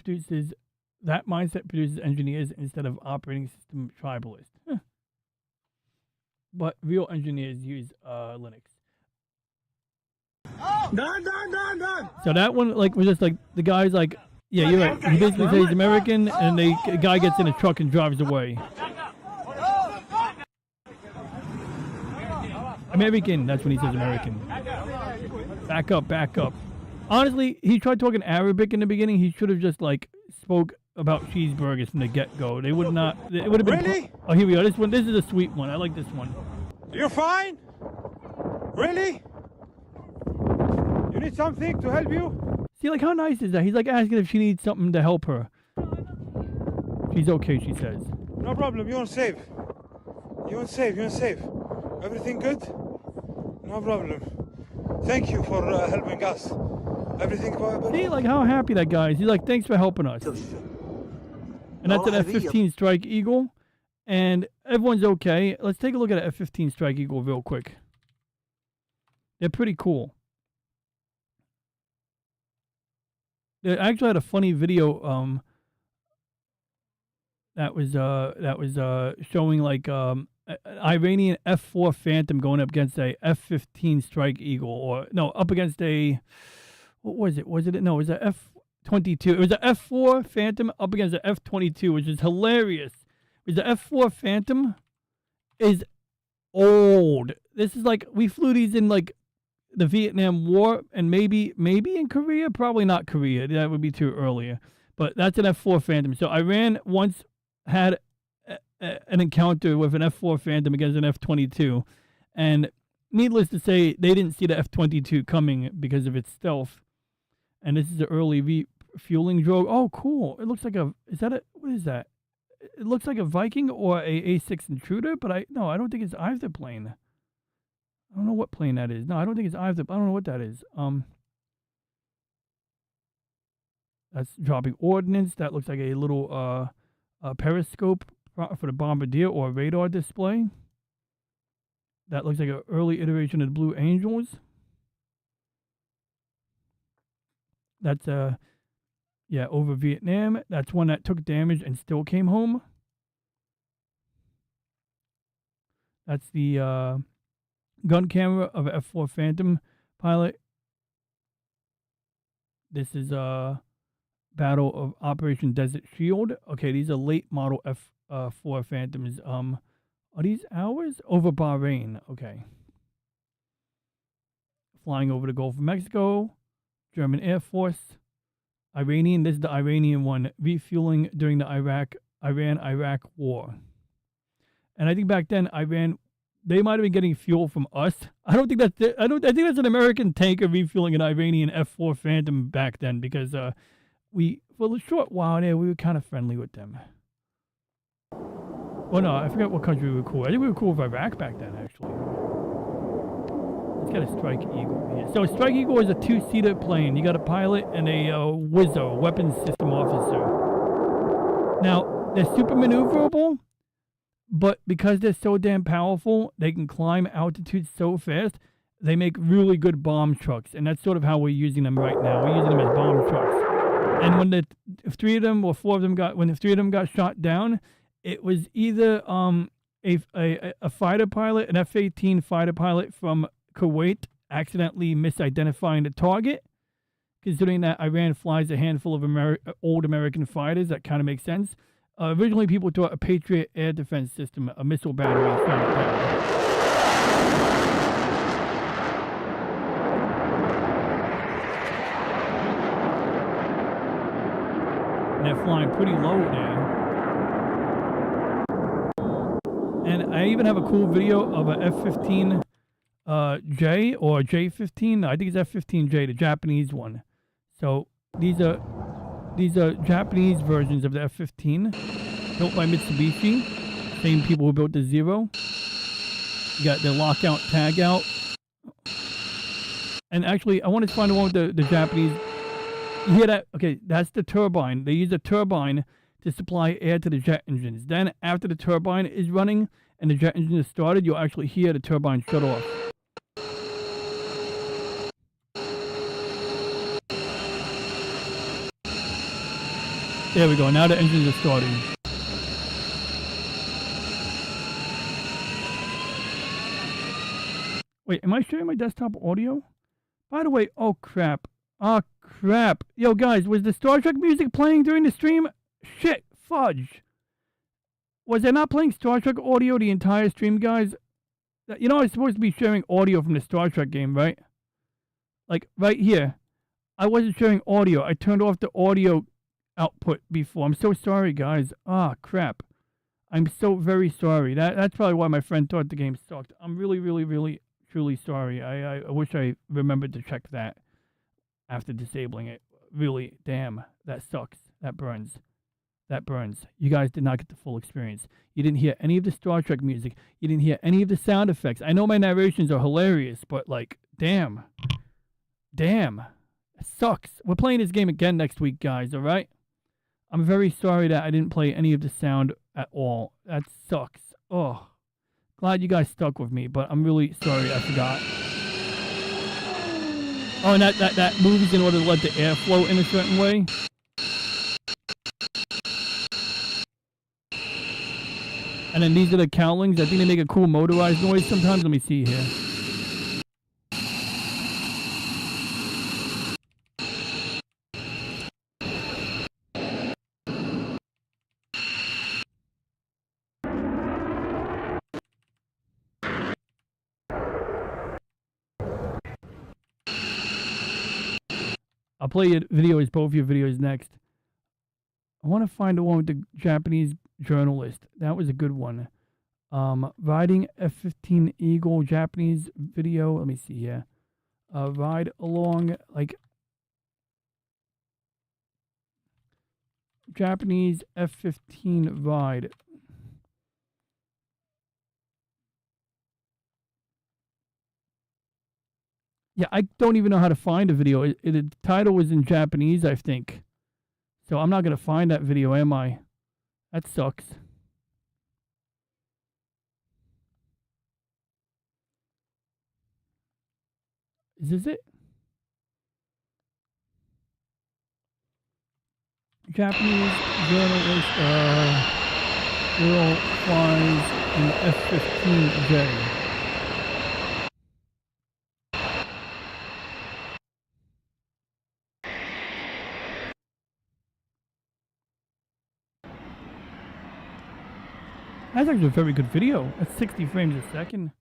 produces engineers instead of operating system tribalists. But real engineers use Linux. Done. So that one was just like the guy's like, yeah, you're right. He basically says he's American, and the guy gets in a truck and drives away. American, that's when he says American. Back up. Honestly, he tried talking Arabic in the beginning. He should have just spoke about cheeseburgers from the get-go. They would not. It would have been. Really? Oh, here we go. This one. This is a sweet one. I like this one. You're fine? Really? You need something to help you? See, how nice is that? He's asking if she needs something to help her. She's okay, she says. No problem. You're safe. You're safe. Everything good? No problem. Thank you for helping us. Everything good? See, how happy that guy is. He's like, thanks for helping us. And that's an F-15 Strike Eagle. And everyone's okay. Let's take a look at an F-15 Strike Eagle real quick. They're pretty cool. They actually had a funny video that was showing an Iranian F-4 Phantom going up against a F-15 Strike Eagle, up against a, what was it? No, it was a F-22. It was a F-4 Phantom up against a F-22, which is hilarious. Because the F-4 Phantom is old. This is we flew these in the Vietnam War, and maybe in Korea, probably not Korea. That would be too early. But that's an F-4 Phantom. So Iran once had an encounter with an F-4 Phantom against an F-22, and needless to say, they didn't see the F-22 coming because of its stealth. And this is the early refueling drogue. Oh, cool! It looks like what is that? It looks like a Viking or a A6 Intruder, but I don't think it's either plane. I don't know what plane that is. No, I don't think it's either. I don't know what that is. That's dropping ordnance. That looks like a little periscope for the bombardier or radar display. That looks like an early iteration of the Blue Angels. That's Yeah, over Vietnam. That's one that took damage and still came home. That's the gun camera of an F-4 Phantom pilot. This is Battle of Operation Desert Shield. Okay, these are late model F4 Phantoms. Are these ours? Over Bahrain. Okay. Flying over the Gulf of Mexico. German Air Force. Iranian. This is the Iranian one. Refueling during the Iran-Iraq War. And I think back then, Iran, they might have been getting fuel from us. I don't think that's it. I think that's an American tanker refueling an Iranian F4 Phantom back then, because for a short while there, we were kind of friendly with them. Well, no, I forgot what country we were cool. I think we were cool with Iraq back then, actually. Let's get a Strike Eagle here. So a Strike Eagle is a two-seater plane. You got a pilot and a WISO, weapons system officer. Now, they're super maneuverable, but because they're so damn powerful, they can climb altitudes so fast, they make really good bomb trucks. And that's sort of how we're using them right now. We're using them as bomb trucks. And when the three of them got shot down, it was either a fighter pilot, an F-18 fighter pilot from Kuwait, accidentally misidentifying the target. Considering that Iran flies a handful of old American fighters, that kind of makes sense. Originally, people thought a Patriot air defense system, a missile battery, shot it down. And they're flying pretty low there. And I even have a cool video of a F-15 J or J-15. I think it's F-15J, the Japanese one. So these are Japanese versions of the F-15, built by Mitsubishi. Same people who built the Zero. You got the lockout, tag out. And actually, I wanted to find the one with the Japanese. You hear that? Okay, that's the turbine. They use a turbine to supply air to the jet engines. Then, after the turbine is running and the jet engine is started, you'll actually hear the turbine shut off. There we go. Now the engines are starting. Wait, am I sharing my desktop audio? By the way, oh crap. Oh crap. Yo guys, was the Star Trek music playing during the stream? Shit, fudge. Was I not playing Star Trek audio the entire stream, guys? You know, I was supposed to be sharing audio from the Star Trek game, right? Like, right here. I wasn't sharing audio. I turned off the audio output before. I'm so sorry, guys. Ah, crap. I'm so very sorry. That's probably why my friend thought the game sucked. I'm really, really, really, truly sorry. I wish I remembered to check that after disabling it. Really, damn. That sucks. That burns. That burns. You guys did not get the full experience. You didn't hear any of the Star Trek music. You didn't hear any of the sound effects. I know my narrations are hilarious, but like, damn. Damn. It sucks. We're playing this game again next week, guys, alright? I'm very sorry that I didn't play any of the sound at all. That sucks. Oh. Glad you guys stuck with me, but I'm really sorry I forgot. Oh, and that moves in order to let the air flow in a certain way. And then these are the cowlings. I think they make a cool motorized noise sometimes. Let me see here. I'll play your videos, both your videos next. I want to find the one with the Japanese journalist. That was a good one. Riding F-15 Eagle Japanese video. Let me see here. Ride along, like, Japanese F-15 ride. Yeah, I don't even know how to find a video. The title was in Japanese, I think. So I'm not going to find that video, am I? That sucks. Is this it? Japanese journalist girl flies in F-15 jet. That's actually a very good video. That's 60 frames a second.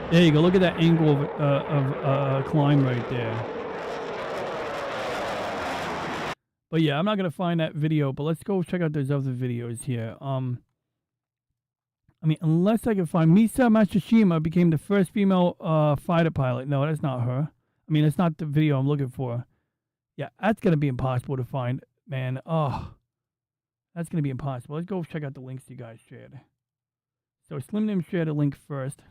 There you go. Look at that angle of climb right there. But yeah, I'm not gonna find that video. But let's go check out those other videos here. I mean, unless I can find Misa Matsushima became the first female fighter pilot. No, that's not her. I mean, that's not the video I'm looking for. Yeah, that's gonna be impossible to find, man. Oh, that's gonna be impossible. Let's go check out the links you guys shared. So Slim Nim shared a link first.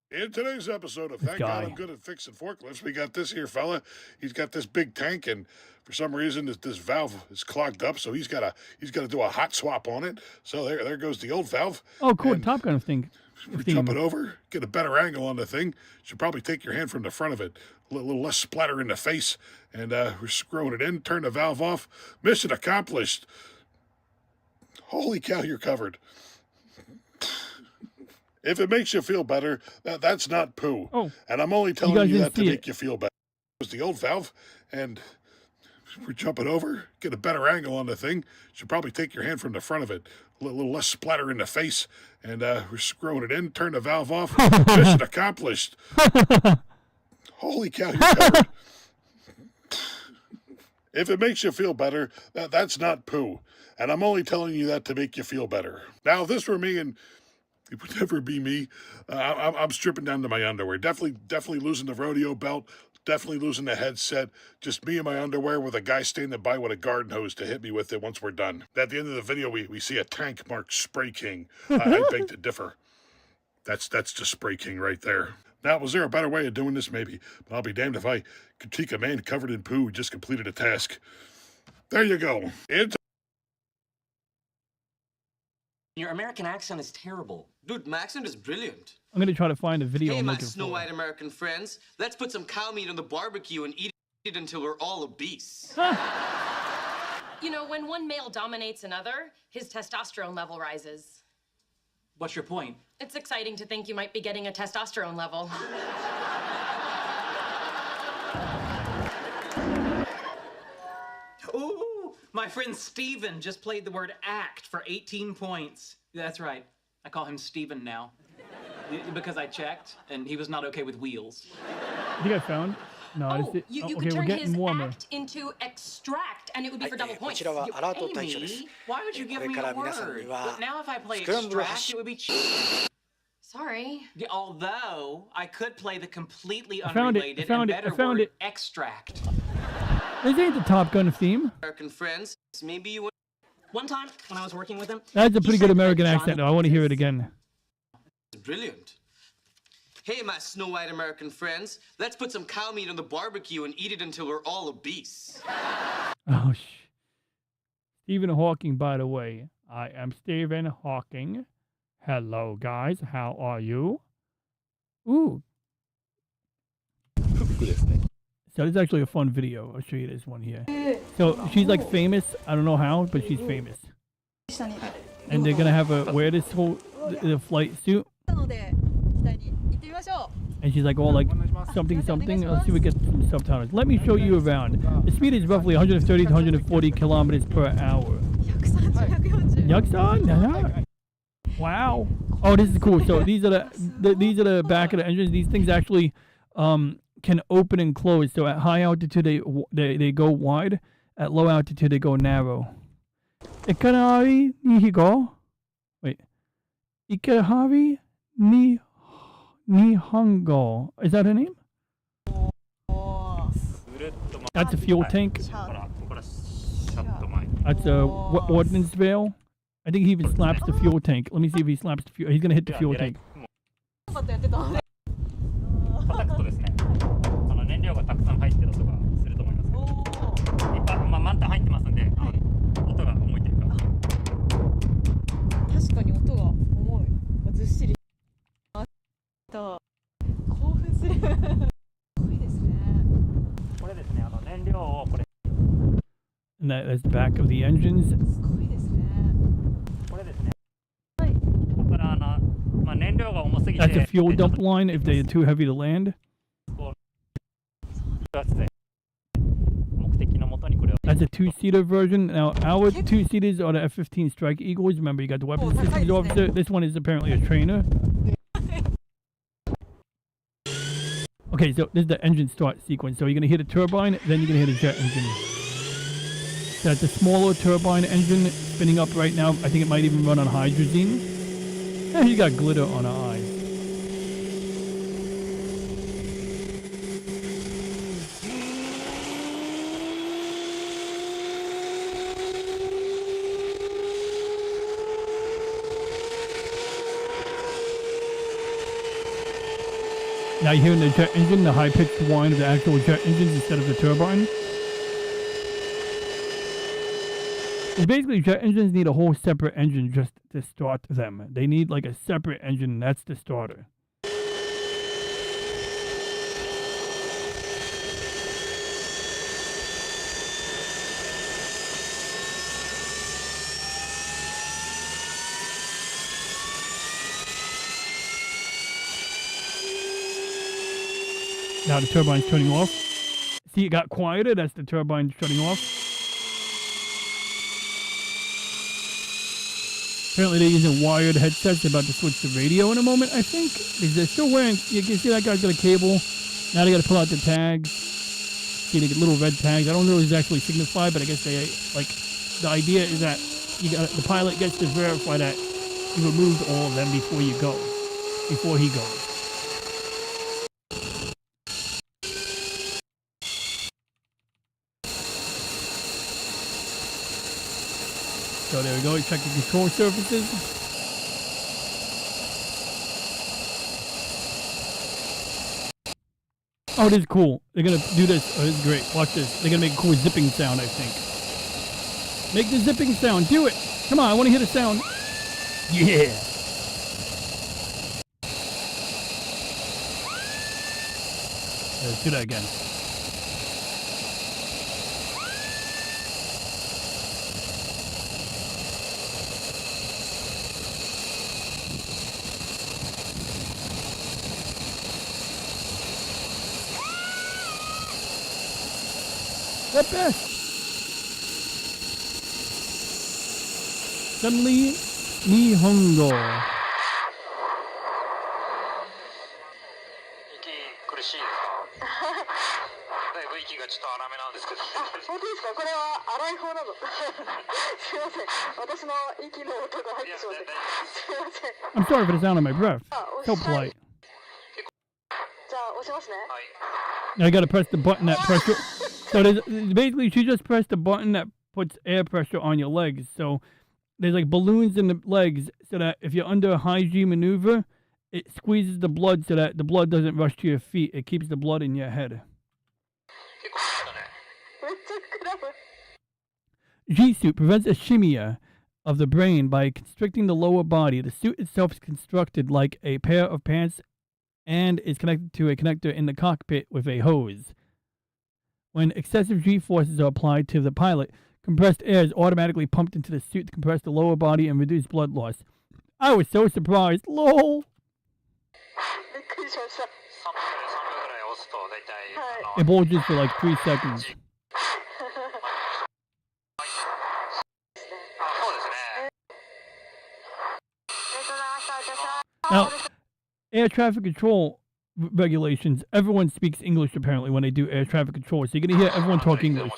In today's episode of Thank God I'm Good at Fixing Forklifts, we got this here fella. He's got this big tank, and for some reason this valve is clogged up, so he's got to do a hot swap on it. So there goes the old valve. Oh, cool! And Top Gun thing. We jump it over, get a better angle on the thing. Should probably take your hand from the front of it, a little less splatter in the face, and we're screwing it in. Turn the valve off. Mission accomplished. Holy cow, you're covered. If it makes you feel better, that's not poo. Oh, and I'm only telling you that to make you feel better. It was the old valve, and we jump it over, get a better angle on the thing. Should probably take your hand from the front of it, a little less splatter in the face, and we're screwing it in. Turn the valve off. Mission accomplished. Holy cow, you're covered. If it makes you feel better, that's not poo. And I'm only telling you that to make you feel better. Now, if this were me, and it would never be me, I'm stripping down to my underwear. Definitely losing the rodeo belt. Definitely losing the headset. Just me in my underwear with a guy standing by with a garden hose to hit me with it once we're done. At the end of the video, we see a tank marked Spray King. I beg to differ. That's just Spray King right there. Now, was there a better way of doing this? Maybe. But I'll be damned if I critique a man covered in poo who just completed a task. There you go. Your American accent is terrible. Dude, my accent is brilliant. I'm gonna try to find a video. Hey, I'm my looking Snow for. White American friends. Let's put some cow meat on the barbecue and eat it until we're all obese. You know, when one male dominates another, his testosterone level rises. What's your point? It's exciting to think you might be getting a testosterone level. Ooh, my friend Steven just played the word act for 18 points. That's right. I call him Steven now. Because I checked, and he was not okay with wheels. I think I found. No, Oh, you okay, could we're turn getting his warmer. act into extract, and it would be for double こ points. ちらはアラート対処です Amy, why would you こ give れ me か a ら皆さん word? には But now if I play スクランブル extract, 発 it would be Sorry. Yeah, although I could play the completely I found it, I unrelated found and it, I better found word it. extract. This ain't the Top Gun theme. American friends, maybe you want One time when I was working with him, That's a he pretty good said American that accent. Johnny though. I want to hear it again. brilliant. Hey, my Snow White American friends. Let's put some cow meat on the barbecue and eat it until we're all obese. Oh, Stephen Hawking, by the way. I am Stephen Hawking. Hello, guys. How are you? Ooh. So this is actually a fun video. I'll show you this one here. So she's like famous. I don't know how, but she's famous. And they're gonna have her wear this whole the flight suit. And she's like all like something something. Let's see if we get some subtitles. Let me show you around. The speed is roughly 130 to 140 kilometers per hour. Yaksan? Wow. Oh, this is cool. So these are the back of the engines. These things actually can open and close. So at high altitude they go wide. At low altitude they go narrow. Ikari Nihigo. Wait. Ikari Nihongo. Is that her name? That's a fuel tank. That's a ordnance veil. I think he even slaps the fuel tank. Let me see if he slaps the fuel. He's gonna hit the fuel tank. 叩くとですね、燃料がたくさん入ってる音がすると思いますけど、いっぱい満タン入ってますんで、音が重いというか。確 And that's the back of the engines. これですね。はい。ここからまあ燃料が重すぎて。That's a fuel dump line if they're too heavy to land. That's a two-seater version. Now, our two-seaters are the F-15 Strike Eagles. Remember, you got the weapons systems officer. This one is apparently a trainer. Okay, so this is the engine start sequence. So you're going to hit a turbine, then you're going to hit a jet engine. So that's a smaller turbine engine spinning up right now. I think it might even run on hydrogen. And you got glitter on her eyes. Now you're hearing the jet engine, the high-pitched whine of the actual jet engines instead of the turbine. And basically, jet engines need a whole separate engine just to start them. They need like a separate engine, that's the starter. Now the turbine's turning off. See, it got quieter. That's the turbine shutting off. Apparently they're using wired headsets. They're about to switch to radio in a moment, I think. They're still wearing... You can see that guy's got a cable. Now they got to pull out the tags. See, they get little red tags. I don't know what exactly signify, but I guess they... Like, the idea is that the pilot gets to verify that you removed all of them before you go. Before he goes. So there we go, check the control surfaces. Oh, this is cool. They're gonna do this. Oh, this is great. Watch this. They're gonna make a cool zipping sound, I think. Make the zipping sound. Do it. Come on, I want to hear the sound. Yeah. Let's do that again. The best. Suddenly, Nihongo. 苦しいですか？だいぶ息がちょっと荒めなんですけど。本当ですか？これは荒い方なの。すいません。私の息の音が入ってしまって。すいません。 I'm sorry for the sound of my breath. So polite. じゃあ押しますね。はい。Now you gotta press the button that pressure. So basically, she just pressed the button that puts air pressure on your legs. So there's like balloons in the legs, so that if you're under a high G maneuver, it squeezes the blood so that the blood doesn't rush to your feet. It keeps the blood in your head. G-suit prevents ischemia of the brain by constricting the lower body. The suit itself is constructed like a pair of pants and is connected to a connector in the cockpit with a hose. When excessive G-forces are applied to the pilot, compressed air is automatically pumped into the suit to compress the lower body and reduce blood loss. I was so surprised. LOL! It bulges for like 3 seconds. Now, air traffic control regulations, everyone speaks English apparently when they do air traffic control, so you're going to hear everyone talk English.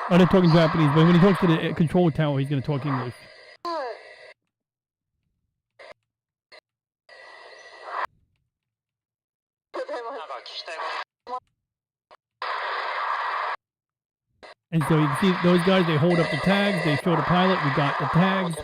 Oh, they're talking Japanese, but when he talks to the control tower, he's going to talk English. And so you can see those guys, they hold up the tags, they show the pilot, we got the tags.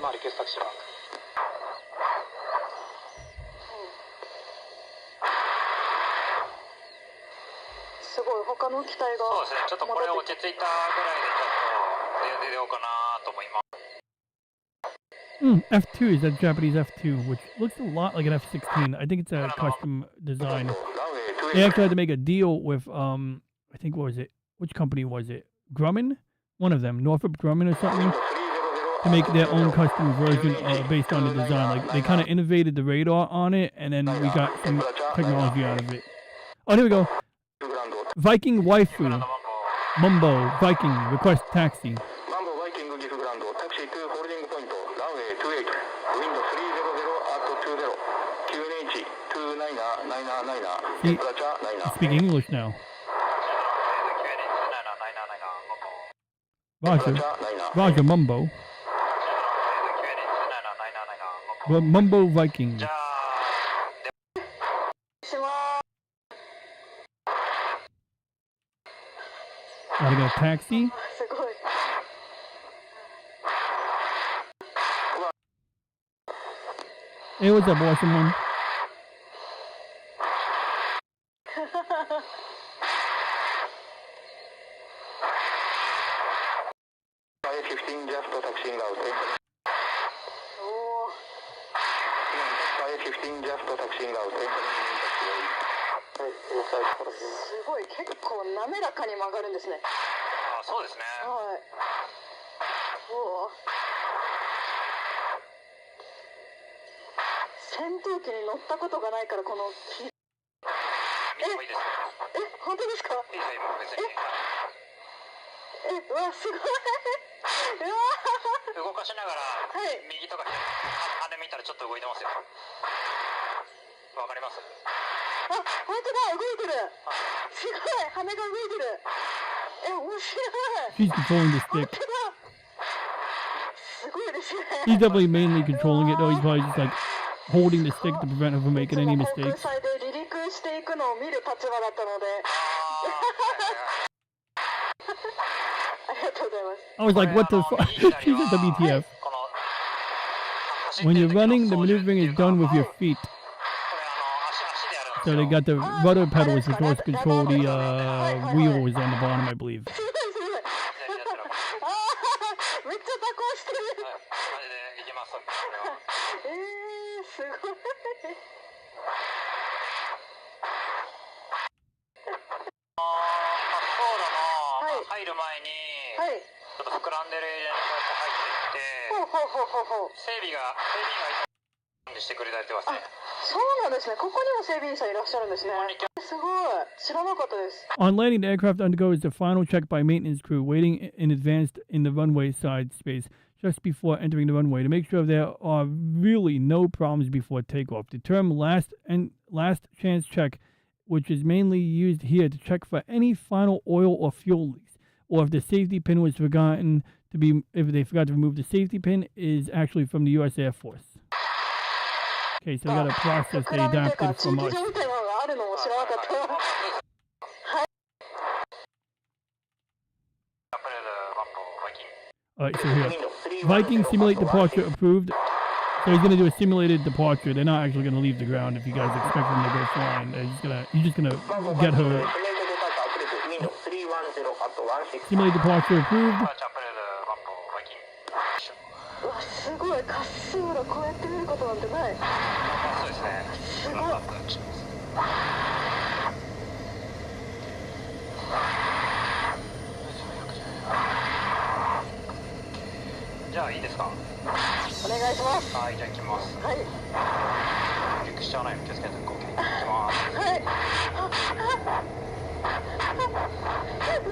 F2 is a Japanese F2, which looks a lot like an F-16. I think it's a custom design. They actually had to make a deal with, I think, what was it? Which company was it? Grumman? One of them, Northrop Grumman or something, to make their own custom version based on the design. Like, they kind of innovated the radar on it, and then we got some technology out of it. Oh, here we go. Viking waifu. Mumbo, Viking, request taxi. Speak English now. Roger. Roger, Mumbo. Well, Mumbo Viking. Gotta get a taxi. Hey, what's up, awesome one? She's controlling the stick. He's definitely mainly controlling it, though. He's probably just like holding the stick to prevent her from making any mistakes. I was like, what the fuck? She's at WTF. When you're running, the maneuvering is done with your feet. So they got the rudder pedal is supposed to control the wheels on the bottom, I believe. On landing, the aircraft undergoes the final check by maintenance crew waiting in advance in the runway side space just before entering the runway to make sure there are really no problems before takeoff. The term last chance check, which is mainly used here to check for any final oil or fuel leaks, or if the safety pin was forgotten to be, if they forgot to remove the safety pin, is actually from the U.S. Air Force. Okay, so we got a process they adapted from us. Alright, so here. Viking simulate departure approved. So he's gonna do a simulated departure. They're not actually gonna leave the ground if you guys expect them to go flying. He's just gonna get her. Simulate departure approved.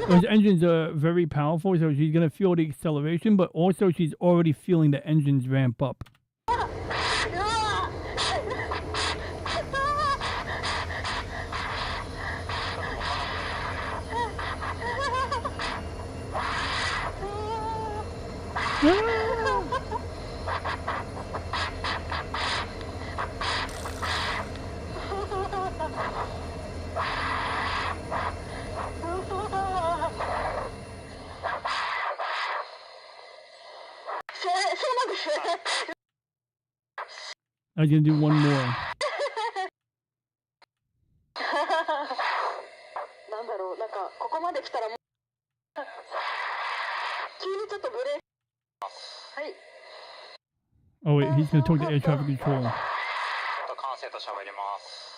Those engines are very powerful, so she's going to feel the acceleration, but also she's already feeling the engines ramp up. I'm going to do one more. Oh wait, he's gonna talk to air traffic control. 管制と喋ります。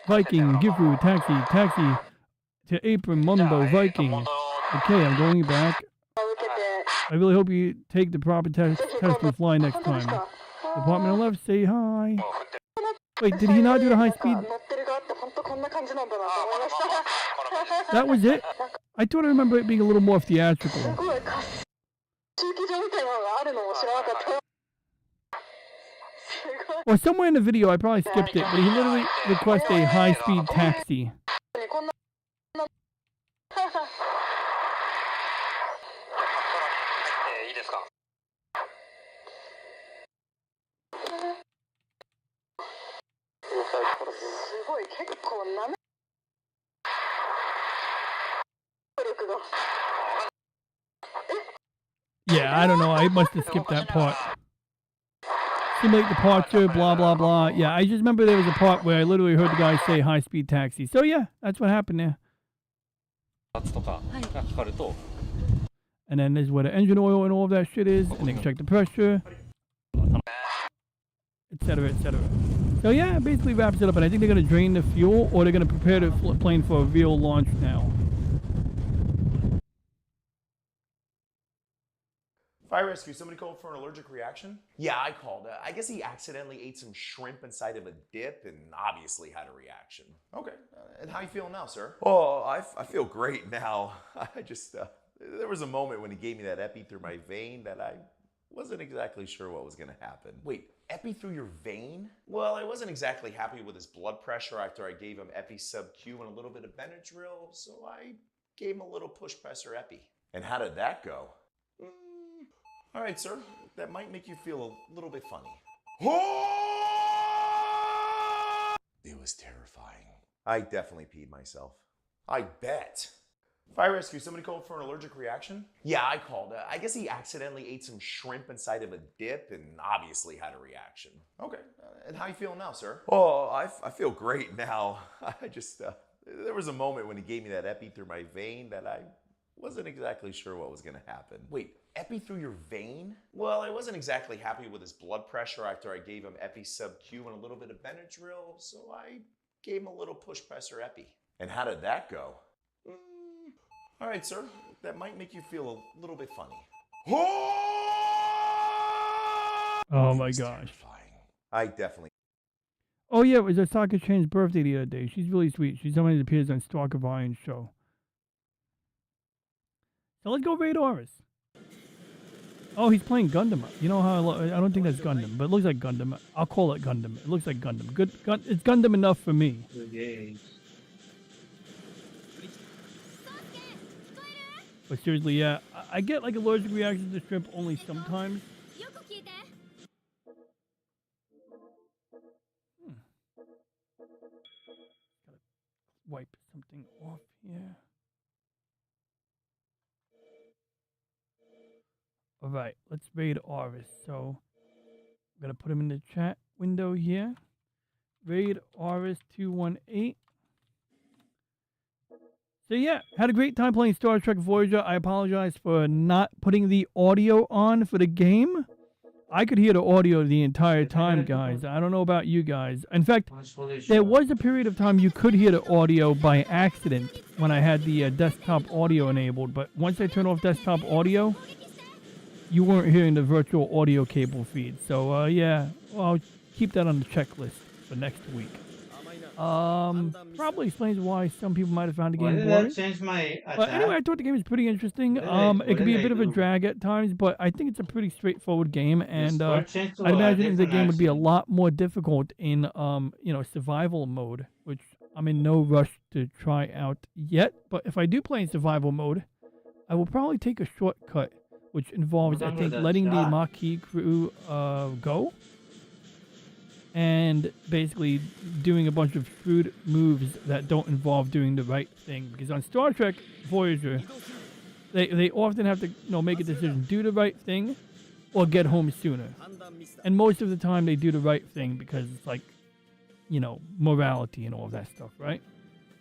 Viking, Gifu, taxi to Apron Mundo, Viking. Okay, I'm going back. I really hope you take the proper test to fly next time. Department on left, say hi. Wait, did he not do the high speed? That was it? I thought I remember it being a little more theatrical. Or somewhere in the video, I probably skipped it, but he literally requests a high-speed taxi. Yeah, I don't know. I must have skipped that part. Simulate departure, blah, blah, blah. Yeah, I just remember there was a part where I literally heard the guy say high-speed taxi. So yeah, that's what happened there. And then there's where the engine oil and all of that shit is, and they can check the pressure, etc., etc. So yeah, it basically wraps it up, and I think they're going to drain the fuel, or they're going to prepare the plane for a real launch now. Fire rescue, somebody called for an allergic reaction? Yeah, I called. I guess he accidentally ate some shrimp inside of a dip and obviously had a reaction. Okay, and how you feeling now, sir? Oh, I feel great now. I just, there was a moment when he gave me that epi through my vein that I wasn't exactly sure what was gonna happen. Wait, epi through your vein? Well, I wasn't exactly happy with his blood pressure after I gave him epi sub-Q and a little bit of Benadryl, so I gave him a little push pressor epi. And how did that go? All right, sir, that might make you feel a little bit funny. It was terrifying. I definitely peed myself. I bet. Fire rescue, somebody called for an allergic reaction? Yeah, I called. I guess he accidentally ate some shrimp inside of a dip and obviously had a reaction. Okay, and how you feeling now, sir? Oh, I feel great now. I just, there was a moment when he gave me that epi through my vein that I wasn't exactly sure what was gonna happen. Wait, epi through your vein? Well, I wasn't exactly happy with his blood pressure after I gave him epi sub-Q and a little bit of Benadryl, so I gave him a little push pressor epi. And how did that go? All right, sir, that might make you feel a little bit funny. Oh my gosh. I definitely. Oh yeah, it was Osaka Chan's birthday the other day. She's really sweet. She's someone that appears on Stalk of Iron's show. So let's go raid Oris. Oh, he's playing Gundam. You know how I don't think that's Gundam, but it looks like Gundam. I'll call it Gundam. It looks like Gundam. Good, it's Gundam enough for me. But seriously, yeah, I get like allergic reactions to shrimp only sometimes. Gotta wipe something off here. Alright, let's raid Oris. So, I'm going to put him in the chat window here. Raid Oris 218. So yeah, had a great time playing Star Trek Voyager. I apologize for not putting the audio on for the game. I could hear the audio the entire time, guys. I don't know about you guys. In fact, there was a period of time you could hear the audio by accident when I had the desktop audio enabled. But once I turned off desktop audio, you weren't hearing the virtual audio cable feed. So, yeah, well, I'll keep that on the checklist for next week. Probably explains why some people might have found the game boring. Change my but anyway, I thought the game was pretty interesting. It could be a bit of a drag at times, but I think it's a pretty straightforward game, and I'd imagine the game would be a lot more difficult in you know, survival mode, which I'm in no rush to try out yet. But if I do play in survival mode, I will probably take a shortcut, which involves, I think, letting the Maquis crew go. And basically doing a bunch of shrewd moves that don't involve doing the right thing. Because on Star Trek Voyager, they often have to, you know, make a decision, do the right thing or get home sooner. And most of the time they do the right thing because it's like, you know, morality and all of that stuff, right?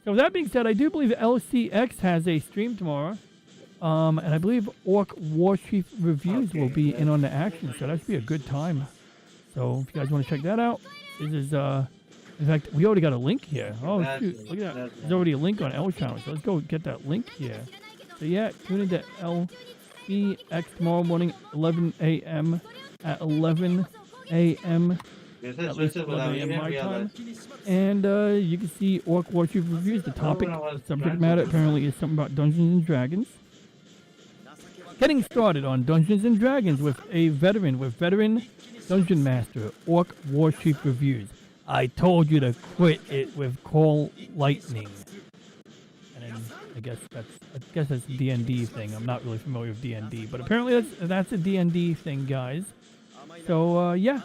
So with that being said, I do believe LCX has a stream tomorrow. And I believe Orc War Chief Reviews will be in on the action, so that should be a good time. So if you guys want to check that out, this is, in fact, we already got a link here. Oh, shoot, look at that. There's already a link on L channel, so let's go get that link here. So yeah, tune into LCX tomorrow morning, 11 a.m. at 11 a.m. At least 11 a.m. my time. And you can see Orc War Chief Reviews. The topic, subject matter apparently is something about Dungeons and Dragons. Getting started on Dungeons and Dragons with a veteran, Dungeon Master, Orc War Chief Reviews. I told you to quit it with Call Lightning. And then I guess that's a D&D thing. I'm not really familiar with D&D, but apparently that's a D&D thing, guys. So yeah,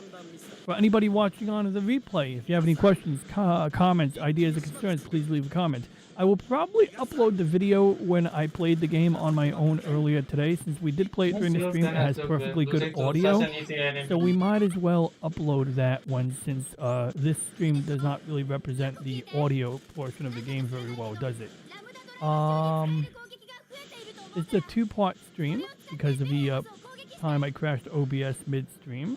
for anybody watching on the replay, if you have any questions, comments, ideas, or concerns, please leave a comment. I will probably upload the video when I played the game on my own earlier today, since we did play it during the stream. It has perfectly good audio, so we might as well upload that one, since this stream does not really represent the audio portion of the game very well, does it? It's a two-part stream because of the time I crashed OBS mid-stream.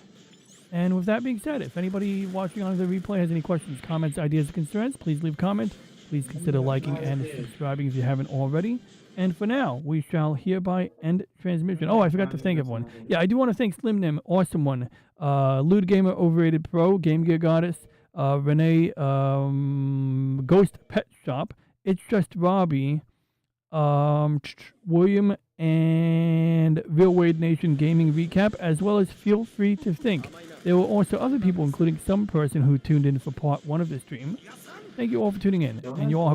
And with that being said, if anybody watching on the replay has any questions, comments, ideas, or concerns, please leave a comment. Please consider liking and subscribing if you haven't already. And for now, we shall hereby end transmission. Oh, I forgot to thank everyone. Yeah, I do want to thank Slim Nim, Awesome One, Lewd Gamer, Overrated Pro, Game Gear Goddess, Renee, Ghost Pet Shop, It's Just Robbie, William, and Real Wade Nation Gaming Recap, as well as Feel Free to Think. There were also other people, including some person who tuned in for part 1 of the stream. Thank you all for tuning in, and you all have